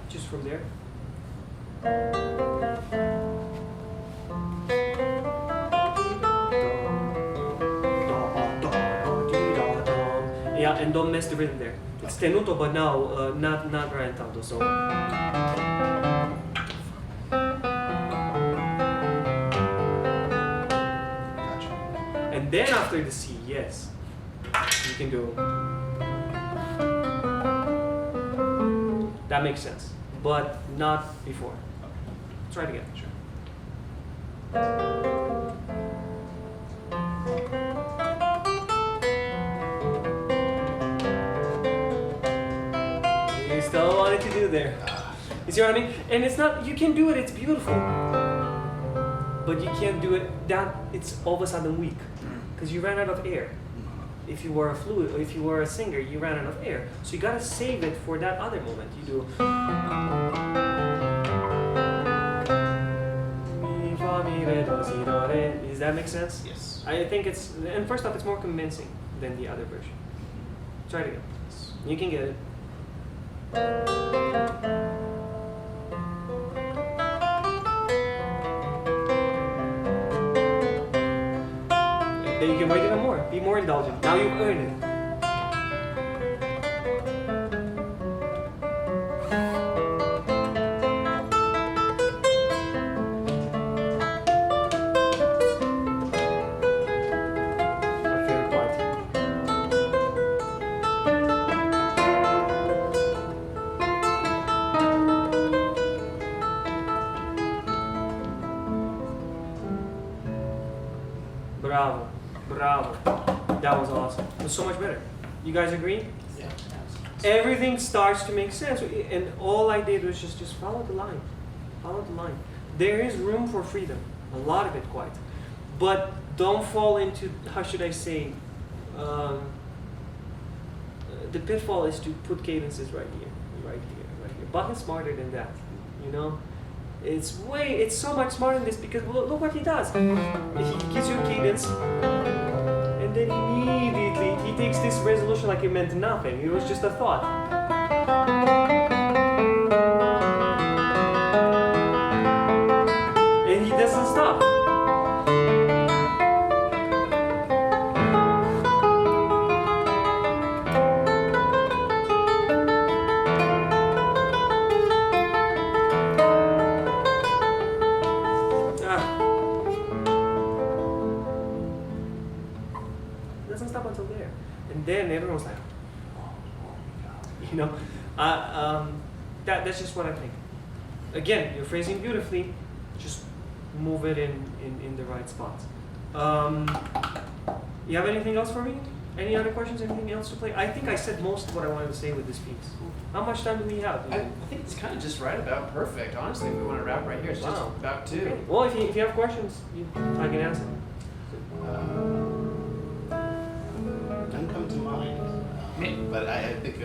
Just from there. Yeah, and don't mess the rhythm there. It's tenuto, but now not rallentato. So. Gotcha. And then after the C, yes, you can do. That makes sense, but not before. Try it again. Sure. You still wanted to do there. You see what I mean? And it's not, you can do it, it's beautiful. But you can't do it, it's all of a sudden weak. Because you ran out of air. If you were a fluid, or if you were a singer, you ran out of air. So you gotta save it for that other moment. You do. Mi, fa, mi, re, do, si, do, re. Does that make sense? Yes. I think it's, and first off, it's more convincing than the other version. Try it again. You can get it. Then you can wait even more. Be more indulgent. Now you've earned it. Bravo, bravo. That was awesome. It was so much better. You guys agree? Yeah. Everything starts to make sense, and all I did was just follow the line. Follow the line. There is room for freedom, a lot of it quite. But don't fall into, how should I say, the pitfall is to put cadences right here, right here, right here. Bach is smarter than that, you know? It's so much smarter than this, because look what he does. He gives you a cadence, and then immediately he takes this resolution like it meant nothing. It was just a thought. And he doesn't stop. Doesn't stop until there, and then everyone's like, oh my God, you know. That's just what I think. Again, you're phrasing beautifully, just move it in the right spots. You have anything else for me? Any other questions? Anything else to play? I think I said most of what I wanted to say with this piece. How much time do we have? I think it's kind of just right about perfect. Honestly, if we want to wrap right here, it's just Wow. about 2. Okay. Well, if you have questions, I can answer. Don't come to mind. But I think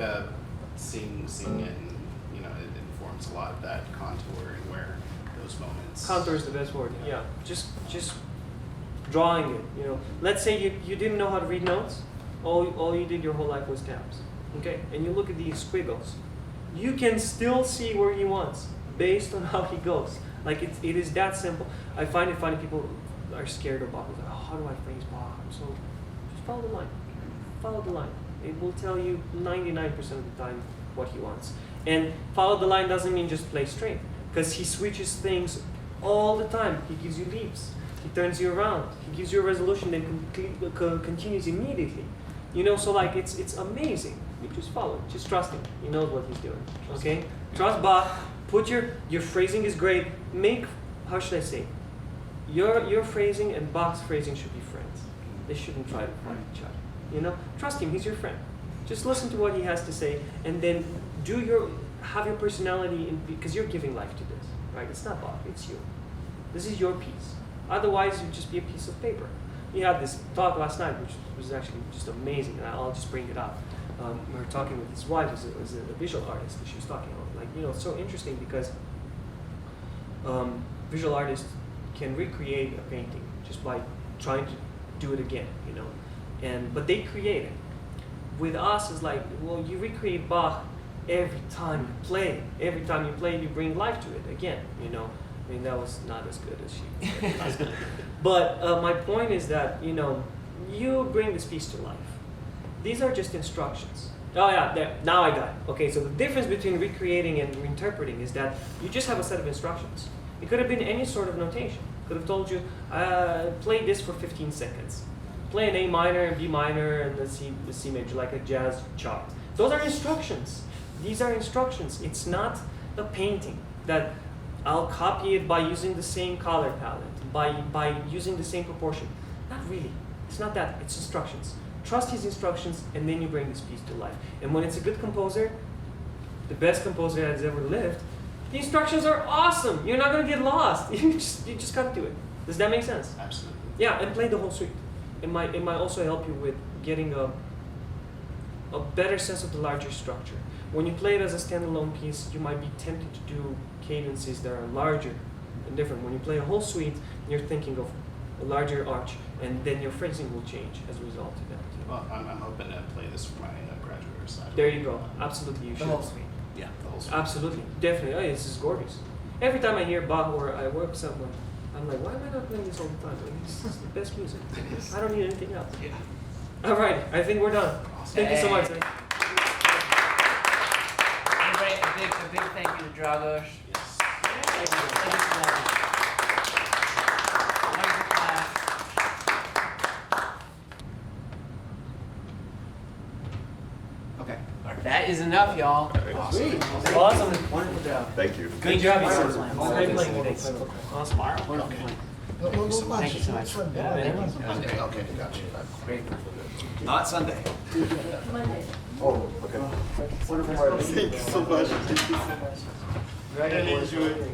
seeing it, and, you know, it informs a lot of that contouring where those moments. Contour is the best word. Yeah. Just drawing it. You know. Let's say you didn't know how to read notes. All you did your whole life was tabs. Okay. And you look at these squiggles. You can still see where he wants based on how he goes. Like it is that simple. I find it funny. People are scared of Bach. Like, oh, how do I phrase Bach? So just follow the line. Follow the line. It will tell you 99% of the time what he wants. And follow the line doesn't mean just play straight, because he switches things all the time. He gives you leaps. He turns you around. He gives you a resolution, then continues immediately. You know, so like it's amazing. You just follow it. Just trust him. He knows what he's doing. Okay? Trust Bach. Put your phrasing is great. Make, how should I say? Your phrasing and Bach's phrasing should be friends. They shouldn't try to fight each other. You know, trust him. He's your friend. Just listen to what he has to say, and then have your personality because you're giving life to this, right? It's not Bach. It's you. This is your piece. Otherwise, you'd just be a piece of paper. We had this talk last night, which was actually just amazing, and I'll just bring it up. We were talking with his wife, who was a visual artist, and she was talking about, like, you know, it's so interesting because visual artists can recreate a painting just by trying to do it again, you know. But they create it. With us, it's like, well, you recreate Bach every time you play. Every time you play, you bring life to it again, you know. I mean, that was not as good as she. But my point is that, you know, you bring this piece to life. These are just instructions. Oh yeah, there. Now I got it. Okay, so the difference between recreating and reinterpreting is that you just have a set of instructions. It could have been any sort of notation. Could have told you, play this for 15 seconds. Play an A minor and B minor and the C major, like a jazz chart. Those are instructions. These are instructions. It's not a painting that I'll copy it by using the same color palette, by using the same proportion. Not really. It's not that. It's instructions. Trust his instructions, and then you bring this piece to life. And when it's a good composer, the best composer that has ever lived, the instructions are awesome. You're not gonna get lost. You just gotta do it. Does that make sense? Absolutely. Yeah, and play the whole suite. It might also help you with getting a better sense of the larger structure. When you play it as a standalone piece, you might be tempted to do cadences that are larger and different. When you play a whole suite, you're thinking of a larger arch, and then your phrasing will change as a result of that. Too. Well, I'm hoping to play this for my graduate recital. There you go. Absolutely, you The should. whole suite. Yeah, the whole suite. Absolutely, definitely. Oh, this is gorgeous. Every time I hear Bach or I work with someone, I'm like, why am I not playing this all the time? Like, this is the best music. I don't need anything else. Yeah. All right, I think we're done. Thank you so much. man. Everybody, a big thank you to Dragos. Yes. Thank you so much. Wonderful class. Okay. That is enough, y'all. Sweet. Awesome. Wonderful job. Thank you. Good job, you Awesome. guys. Great playing. Awesome. Wonderful playing. Thank you so much. Yeah, man. Monday. Okay, gotcha. Great. Not Sunday. Oh, okay. Wonderful. Thank you so much. Congratulations.